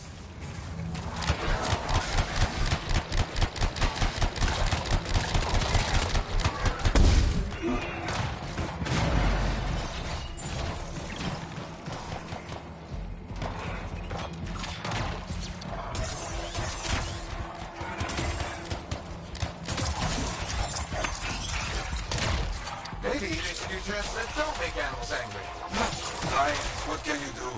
Maybe there's new tests that don't make animals angry. Science, what can you do?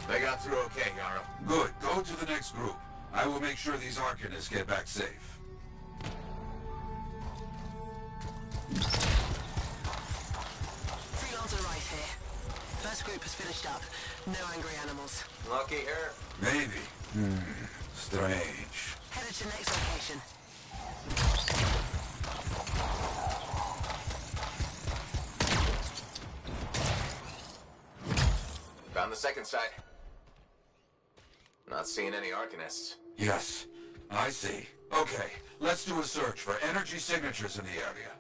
They got through okay, Yara. Good. Go to the next group. I will make sure these Arcanists get back safe. Freelancer right here. First group has finished up. No angry animals. Lucky her. Maybe. Strange. Headed to next location. Found the second site. Not seeing any Arcanists. Yes, I see. Okay, let's do a search for energy signatures in the area.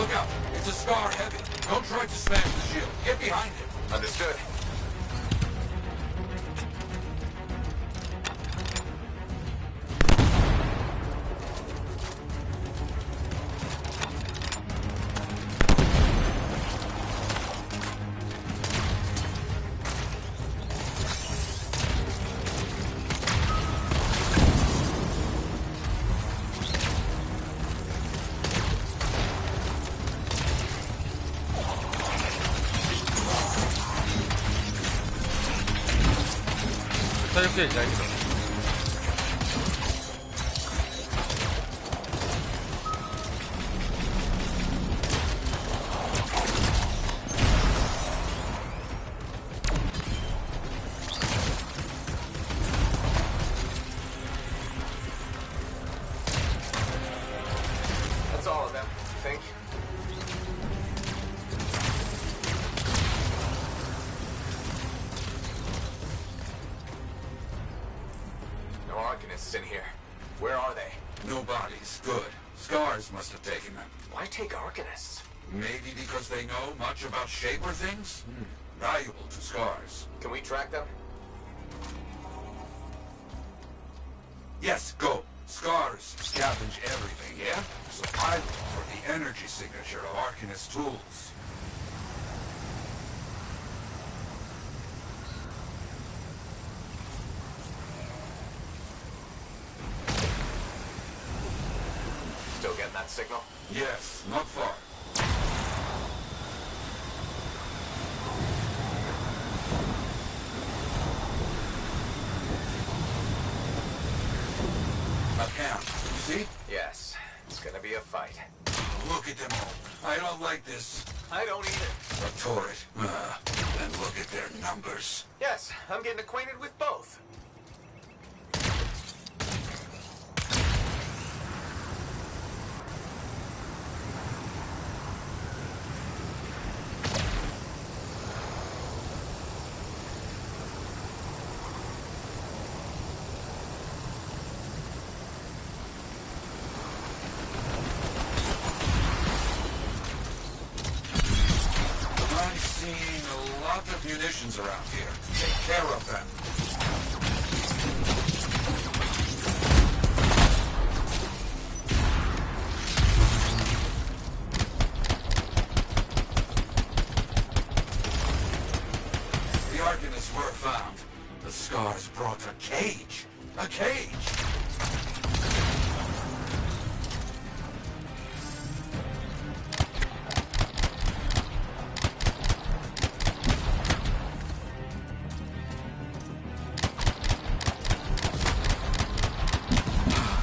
Look out! It's a Scar heavy. Don't try to smash the shield. Get behind him. Understood.体力プレイじゃないけど。That's all of them, I think. No Arcanists in here. Where are they? No bodies. Good. Scars must have taken them. Why take Arcanists? Maybe because they know much about Shaper things? Valuable to Scars. Can we track them? Yes, go. Scars scavenge everything, yeah? So I look for the energy signature of Arcanist tools. Still getting that signal? Yes, not far. A camp, you see? Yes. It's gonna be a fight. Look at them all. I don't like this. I don't either. A turret. And look at their numbers. Yes, I'm getting acquainted with both. I'm seeing a lot of munitions around here. Take care of them. The Arcanists were found. The Scars brought a cage. A cage!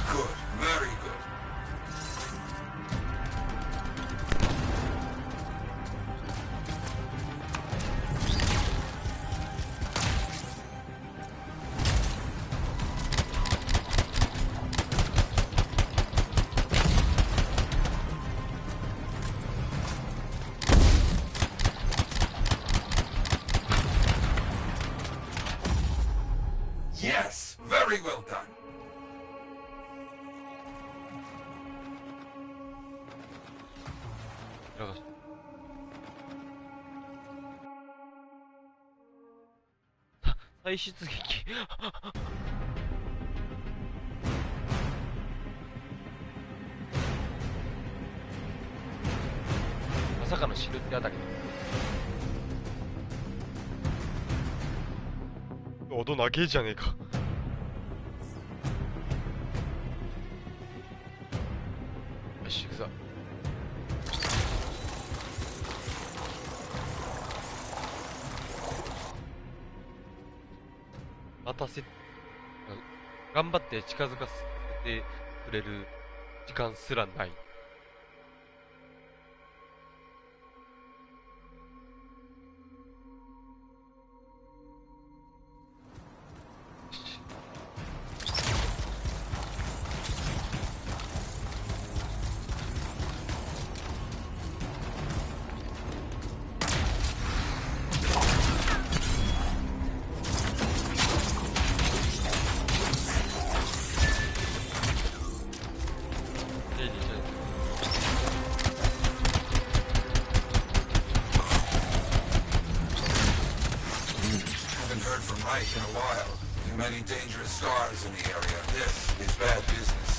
Good, very good. Yes, very well done.再出撃まさかの知るってあたりだ。音長えじゃねえか。よし行くぞ。待たせ頑張って近づかせてくれる時間すらない。fight in a while. Too many dangerous scars in the area. This is bad business.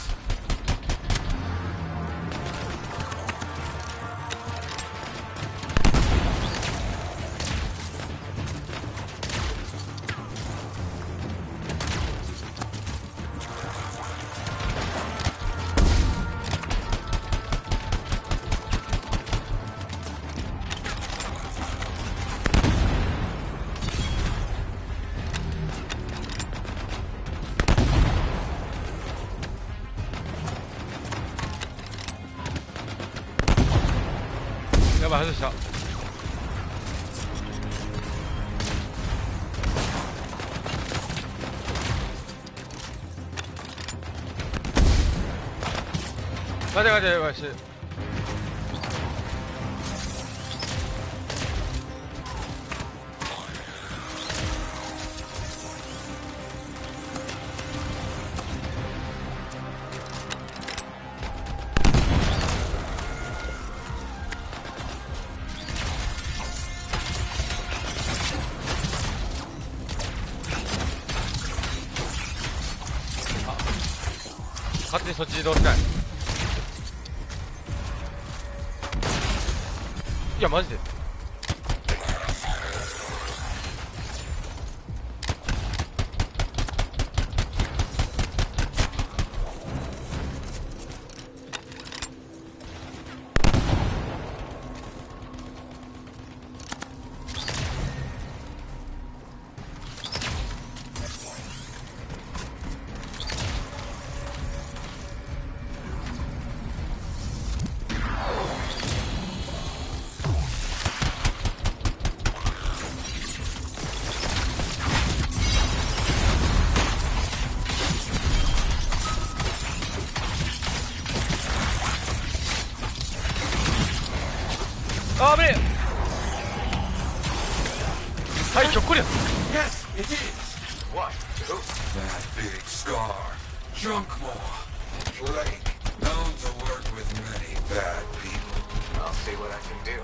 やばい、外した。待て待て、わし。勝手にそっち移動しない。いやマジであぶねえ。はい、ひょっこりや。 Yes, it is. What? That big scar. Junk maw. Blake. Known to work with many bad people. I'll see what I can do.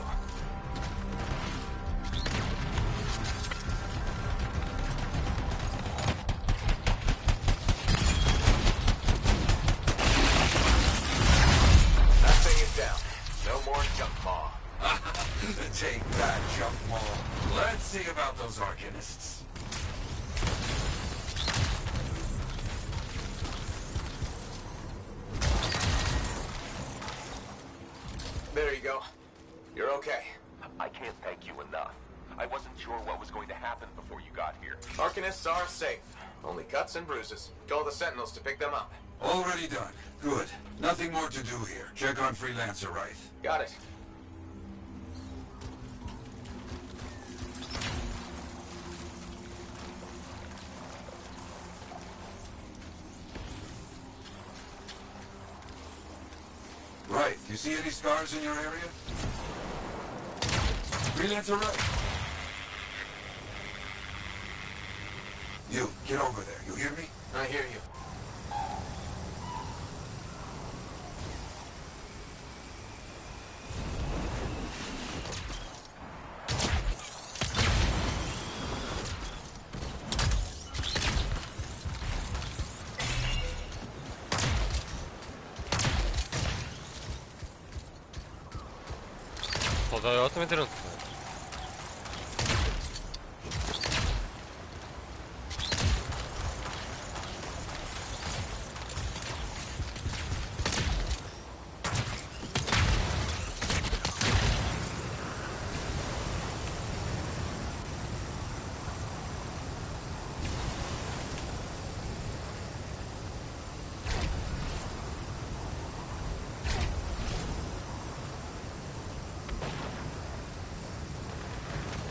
That thing is down. No more junk maw. Take that, junk maw. Let's see about those Arcanists. There you go. You're okay. I can't thank you enough. I wasn't sure what was going to happen before you got here. Arcanists are safe. Only cuts and bruises. Call the Sentinels to pick them up. Already done. Good. Nothing more to do here. Check on Freelancer Wright. Got it. Right. You see any scars in your area? Freelancer Wright. You, get over there. You hear me? I hear you.素材を集めてるんですね。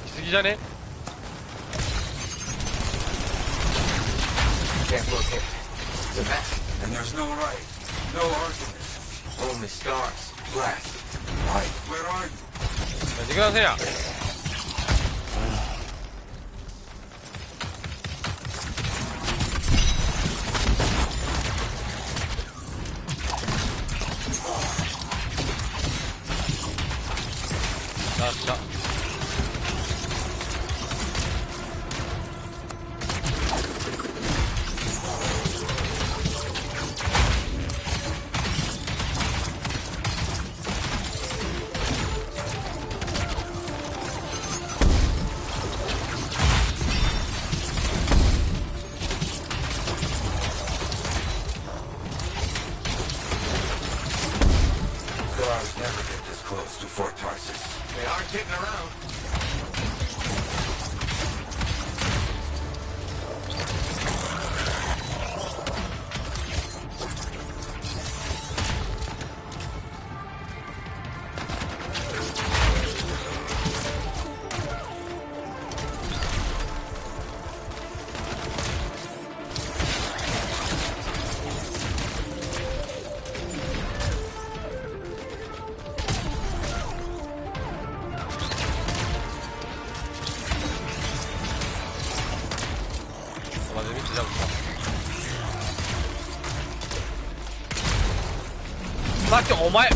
来すぎじゃね？ Can't locate it. It's a mess. And there's no Wright. No Arcanist. Only scars. Blast. Wright, where are you? やってくださいや。出した。Scars never get this close to Fort Tarsus. They are kidding around.さっきお前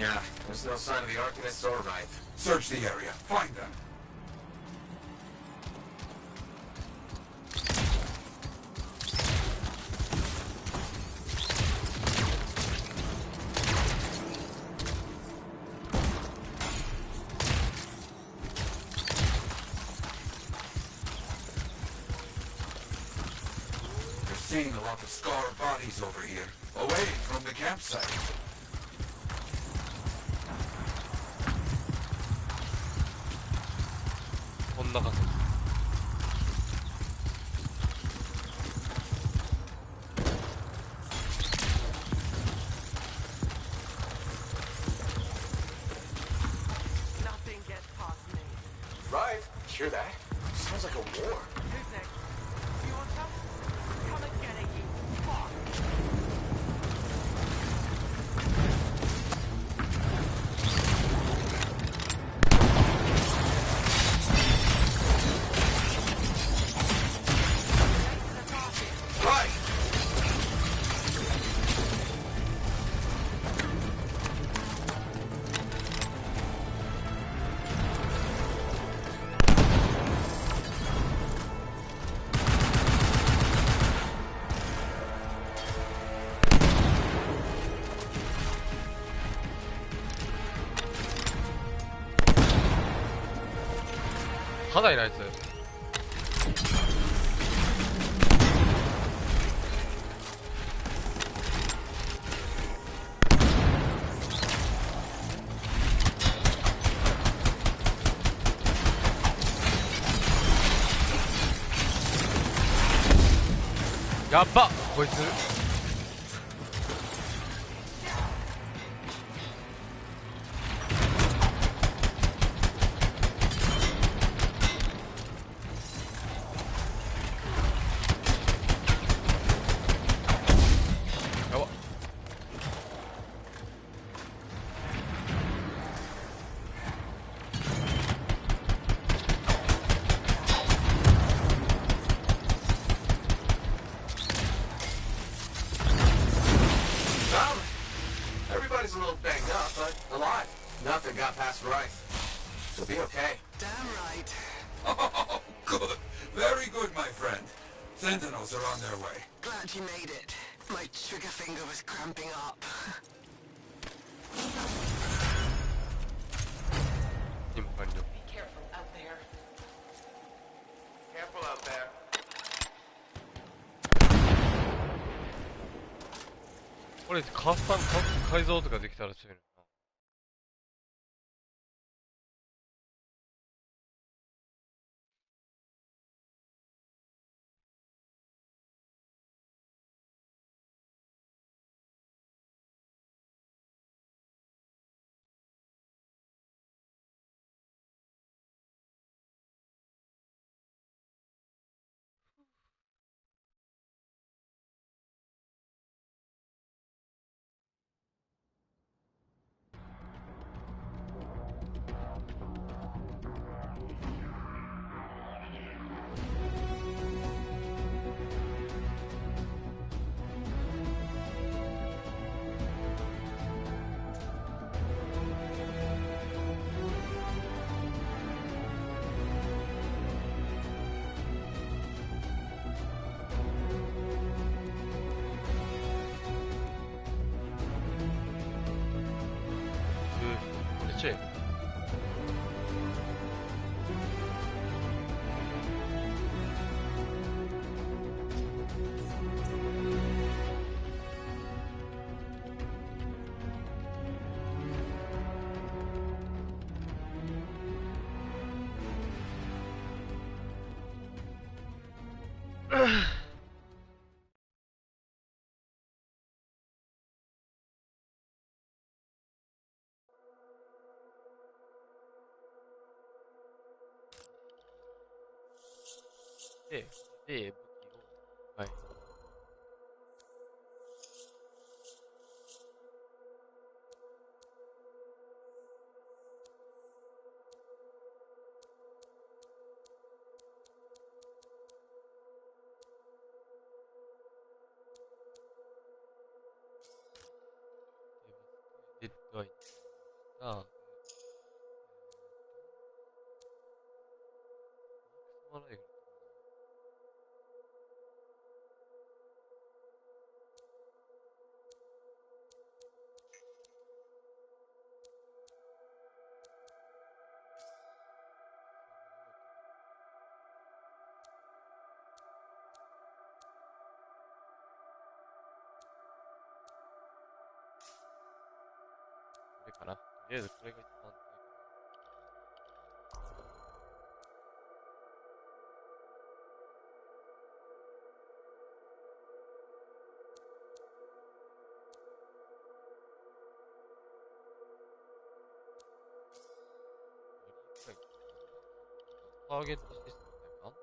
Yeah, there's no sign of the Arcanists or Wraith. Search the area. Find them. You're seeing a lot of Scar bodies over here, away from the campsite. Nothing gets past me. Right? Hear that? Sounds like a war. Who's next? You want some? Come and get it, you fuck!肌いないやつやっばこいつEverybody's a little banged up, but alive. Nothing got past Wraith. She'll be okay. Damn right. Oh, good. Very good, my friend. Sentinels are on their way. Glad you made it. My trigger finger was cramping up. Be careful out there. Careful out there. これ改造とかできたら強いのかな。で、武器を、はい。デッドアイが、マライフこれかな。とりあえずこれが一番強いかな。ターゲットシステムだよな。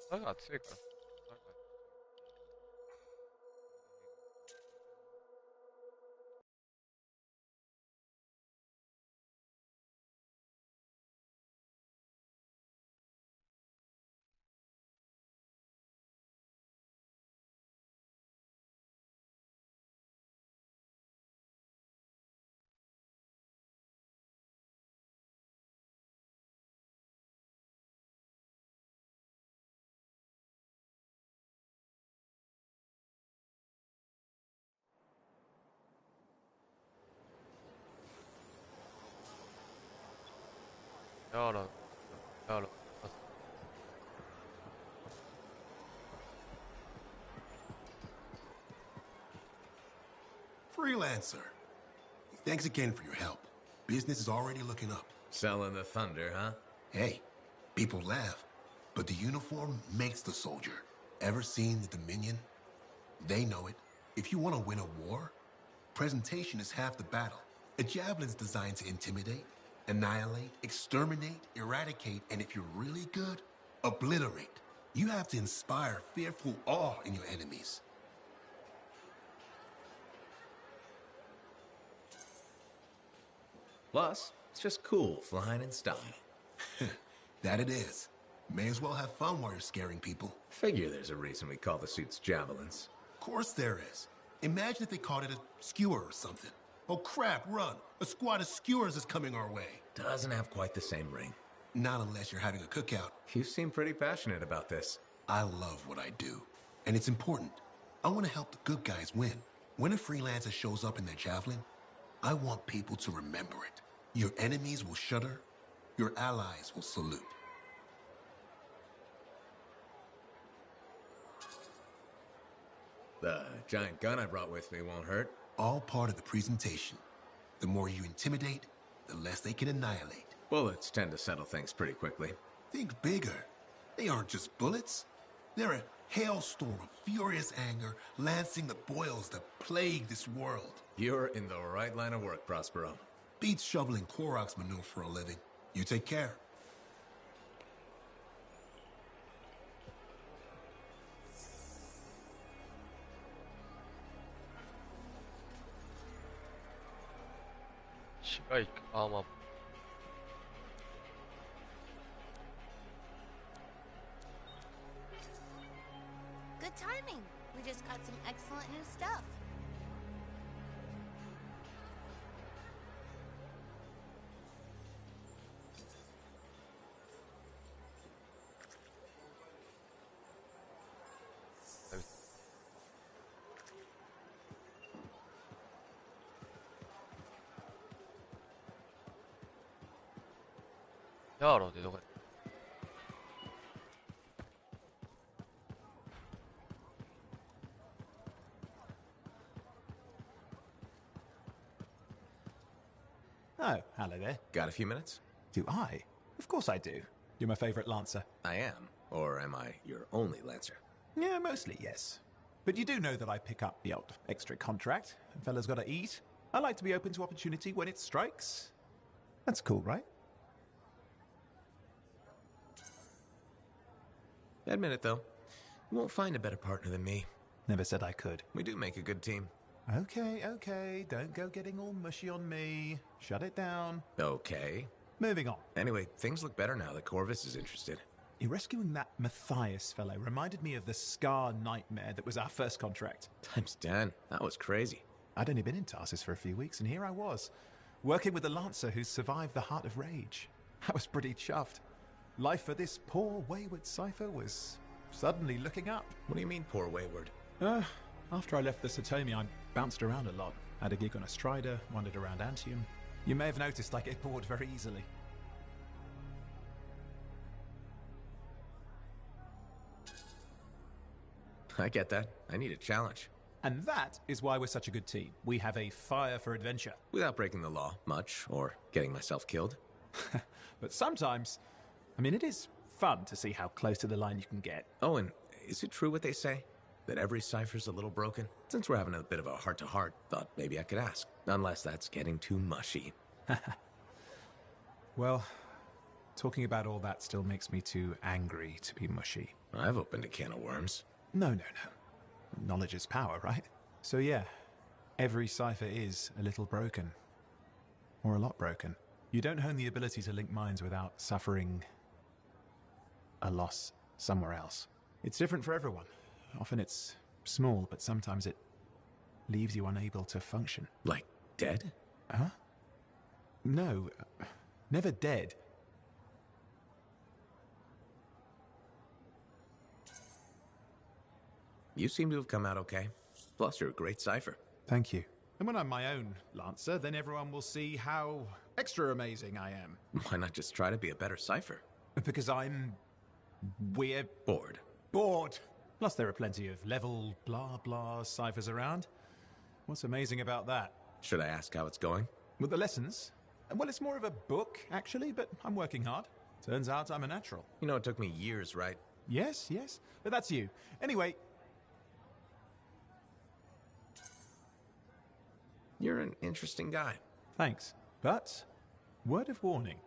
あが強いから。やら、やら。Freelancer. Thanks again for your help. Business is already looking up. Selling the thunder, huh? Hey, people laugh, but the uniform makes the soldier. Ever seen the Dominion? They know it. If you want to win a war, presentation is half the battle. A javelin's designed to intimidate, annihilate, exterminate, eradicate, and if you're really good, obliterate. You have to inspire fearful awe in your enemies. Plus, it's just cool flying in style. That it is. May as well have fun while you're scaring people. Figure there's a reason we call the suits javelins. Of course there is. Imagine if they called it a skewer or something. Oh crap, run! A squad of skewers is coming our way. Doesn't have quite the same ring. Not unless you're having a cookout. You seem pretty passionate about this. I love what I do. And it's important. I want to help the good guys win. When a freelancer shows up in their javelin, I want people to remember it. Your enemies will shudder. Your allies will salute. The giant gun I brought with me won't hurt. All part of the presentation. The more you intimidate, the less they can annihilate. Bullets tend to settle things pretty quickly. Think bigger. They aren't just bullets. They're a hailstorm of furious anger lancing the boils that plague this world. You're in the right line of work, Prospero. Beats shoveling Clorox manure for a living. You take care. Strike armor. Good timing. We just got some excellent new stuff. Yaro ってどこや。Oh, hello there. Got a few minutes? Do I? Of course I do. You're my favorite Lancer. I am. Or am I your only Lancer? Yeah, mostly, yes. But you do know that I pick up the odd extra contract. A fella's gotta eat. I like to be open to opportunity when it strikes. That's cool, right? Admit it, though. You won't find a better partner than me. Never said I could. We do make a good team. Okay, okay. Don't go getting all mushy on me. Shut it down. Okay. Moving on. Anyway, things look better now that Corvus is interested. You rescuing that Matthias fellow reminded me of the Scar nightmare that was our first contract. Times 10. That was crazy. I'd only been in Tarsus for a few weeks, and here I was, working with a Lancer who survived the Heart of Rage. I was pretty chuffed. Life for this poor, wayward cipher was suddenly looking up. What do you mean, poor wayward? After I left the Satomi, I bounced around a lot. Had a gig on a Strider, wandered around Anthem. You may have noticed I get bored very easily. I get that. I need a challenge. And that is why we're such a good team. We have a fire for adventure. Without breaking the law, much, or getting myself killed. But sometimes, I mean, it is fun to see how close to the line you can get. Oh, and is it true what they say? That every cipher's a little broken? Since we're having a bit of a heart-to-heart, thought maybe I could ask. Unless that's getting too mushy. Well, talking about all that still makes me too angry to be mushy. I've opened a can of worms. No. Knowledge is power, right? So yeah, every cipher is a little broken. Or a lot broken. You don't hone the ability to link minds without suffering a loss somewhere else. It's different for everyone. Often it's small, but sometimes it leaves you unable to function. Like dead? Huh? No, never dead. You seem to have come out okay. Plus, you're a great cipher. Thank you. And when I'm my own Lancer, then everyone will see how extra amazing I am. Why not just try to be a better cipher? Because we're bored. Bored. Plus there are plenty of level blah blah ciphers around. What's amazing about that? Should I ask how it's going? With the lessons? Well, it's more of a book, actually, but I'm working hard. Turns out I'm a natural. You know, it took me years, right? Yes, but that's you. Anyway. You're an interesting guy. Thanks. But, word of warning.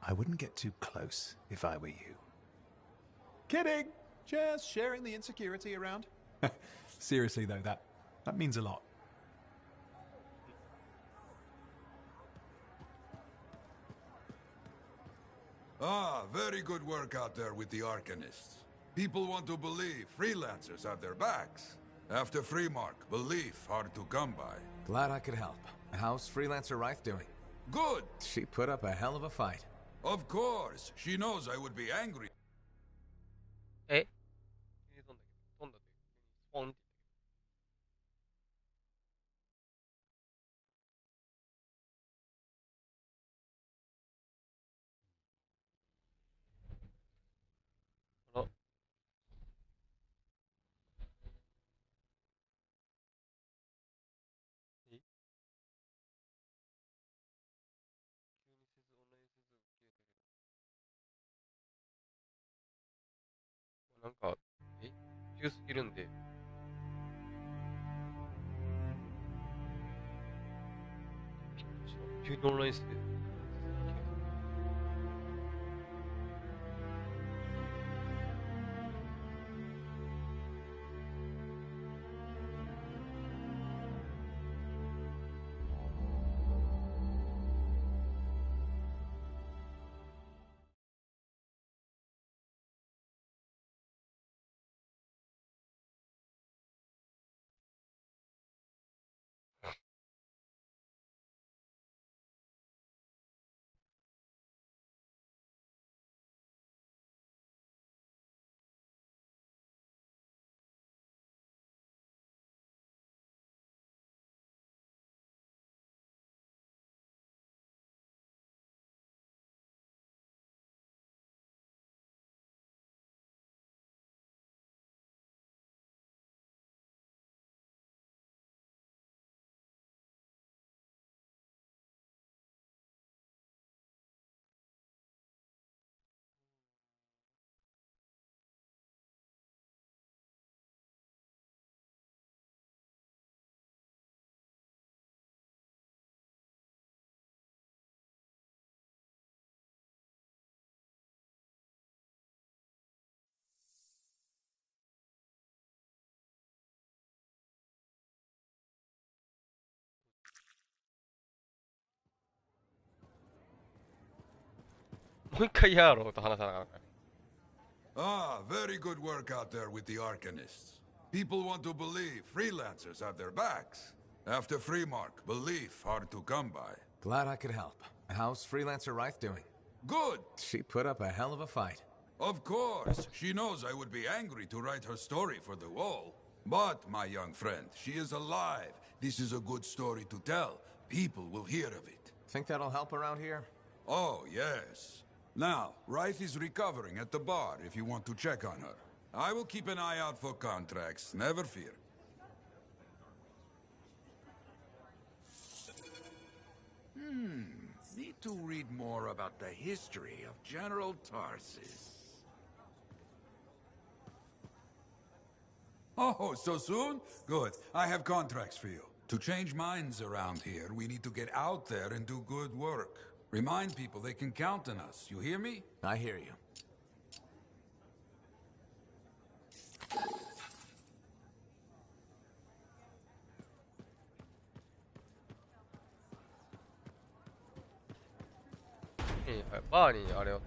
I wouldn't get too close if I were you. Kidding! Just sharing the insecurity around. Seriously though, that means a lot. Ah, very good work out there with the Arcanists. People want to believe freelancers have their backs. After Freemark, belief hard to come by. Glad I could help. How's Freelancer Reith doing? Good! She put up a hell of a fight. Of course! She knows I would be angry. え飛んだって、スポンって。あら。なんか、急すぎるんで。急にオンラインスで。もう一回やろうと話さなかった。Ah, very good work out there with the Arcanists. People want to believe freelancers have their backs. After Freemark, belief hard to come by. Glad I could help. How's Freelancer Reith doing? Good! She put up a hell of a fight. Of course. She knows I would be angry to write her story for the wall. But, my young friend, she is alive. This is a good story to tell. People will hear of it. Think that'll help around here? Oh, yes. Now, Reith is recovering at the bar if you want to check on her. I will keep an eye out for contracts, never fear. Need to read more about the history of General Tarsis. Oh, so soon? Good. I have contracts for you. To change minds around here, we need to get out there and do good work. Remind people they can count on us. You hear me? I hear you.バーにあれを。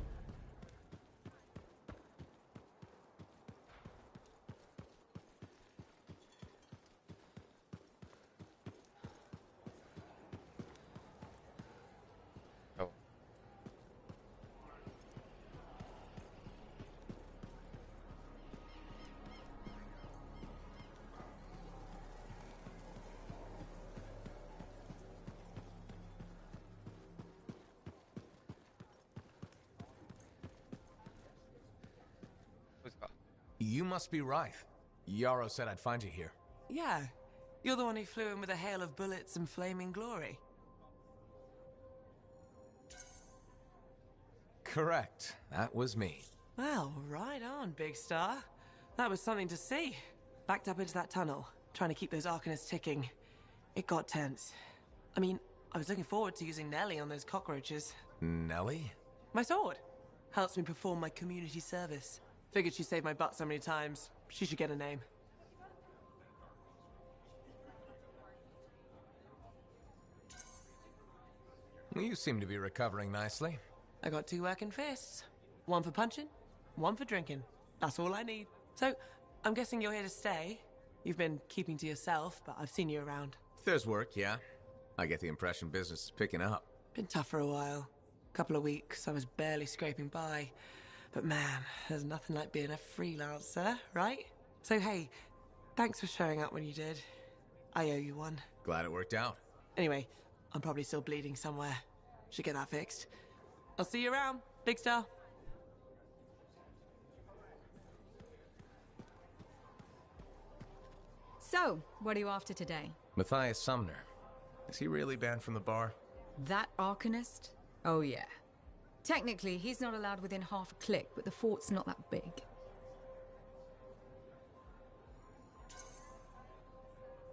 You must be Reith. Yarrow said I'd find you here. Yeah. You're the one who flew in with a hail of bullets and flaming glory. Correct. That was me. Well, right on, big star. That was something to see. Backed up into that tunnel, trying to keep those Arcanists ticking. It got tense. I mean, I was looking forward to using Nellie on those cockroaches. Nellie? My sword. Helps me perform my community service. Figured she saved my butt so many times. She should get a name. You seem to be recovering nicely. I got 2 working fists. One for punching, one for drinking. That's all I need. So, I'm guessing you're here to stay. You've been keeping to yourself, but I've seen you around. If there's work, yeah. I get the impression business is picking up. Been tough for a while. Couple of weeks, I was barely scraping by. But man, there's nothing like being a freelancer, right? So hey, thanks for showing up when you did. I owe you one. Glad it worked out. Anyway, I'm probably still bleeding somewhere. Should get that fixed. I'll see you around, Big Star. So, what are you after today? Matthias Sumner. Is he really banned from the bar? That Arcanist? Oh yeah. Technically, he's not allowed within half a click, but the fort's not that big.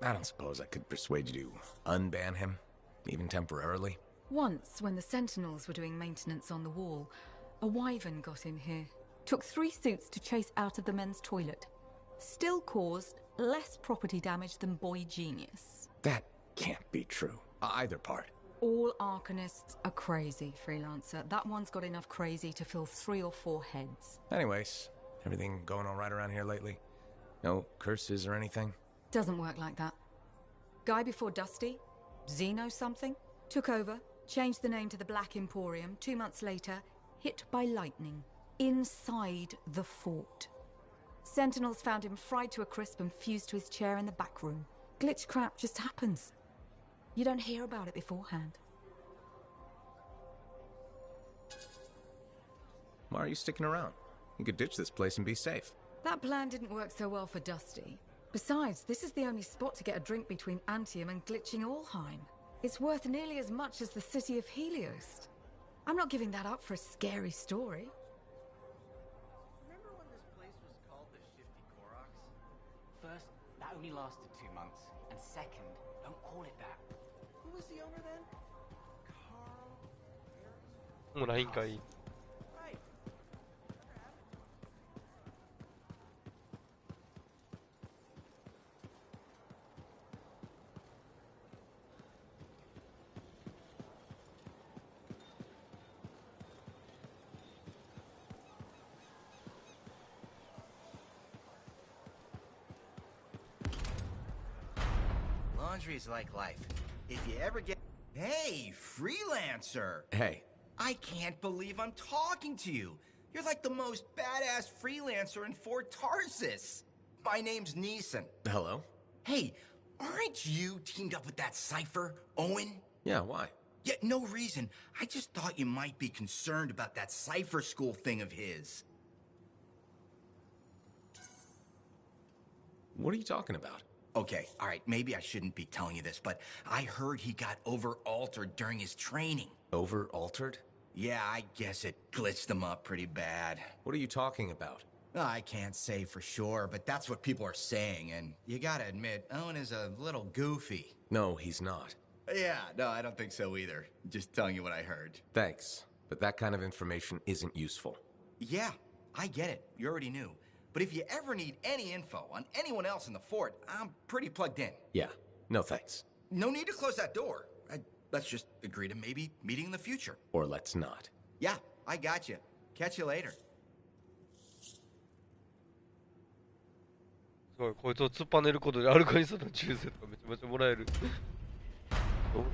I don't suppose I could persuade you to unban him, even temporarily. Once, when the Sentinels were doing maintenance on the wall, a wyvern got in here. Took 3 suits to chase out of the men's toilet. Still caused less property damage than Boy Genius. That can't be true. Either part. All Arcanists are crazy, Freelancer. That one's got enough crazy to fill 3 or 4 heads. Anyways, everything going all right around here lately? No curses or anything? Doesn't work like that. Guy before Dusty, Xeno something, took over, changed the name to the Black Emporium. 2 months later, hit by lightning. Inside the fort. Sentinels found him fried to a crisp and fused to his chair in the back room. Glitch crap just happens. You don't hear about it beforehand. Why are you sticking around? You could ditch this place and be safe. That plan didn't work so well for Dusty. Besides, this is the only spot to get a drink between Anthem and glitching Allheim. It's worth nearly as much as the city of Helios. I'm not giving that up for a scary story. Remember when this place was called the Shifty Koroks? First, that only lasted 2 months. And second, don't call it that. Who was the owner then? Carl? もうないんかい。Laundry is like life. If you ever get... Hey, Freelancer! Hey. I can't believe I'm talking to you. You're like the most badass freelancer in Fort Tarsus. My name's Neeson. Hello? Hey, aren't you teamed up with that Cypher, Owen? Yeah, why? Yeah, no reason. I just thought you might be concerned about that Cypher school thing of his. What are you talking about? Okay, all right, maybe I shouldn't be telling you this, but I heard he got over-altered during his training. Over-altered? Yeah, I guess it glitched him up pretty bad. What are you talking about? I can't say for sure, but that's what people are saying, and you gotta admit, Owen is a little goofy. No, he's not. Yeah, no, I don't think so either. Just telling you what I heard. Thanks, but that kind of information isn't useful. Yeah, I get it. You already knew. But if you ever need any info on anyone else in the fort, I'm pretty plugged in. Yeah, no thanks. No need to close that door. Let's just agree to maybe meeting in the future. Or let's not. Yeah, I got you. Catch you later. すごい、こいつを突っぱねることでアルカニストの忠誠とかめちゃめちゃもらえる。どう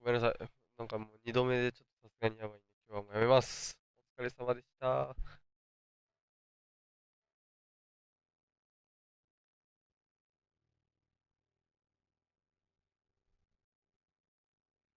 ごめんなさい。なんかもう2度目でちょっとさすがにやばいんで、今日はもうやめます。お疲れ様でした。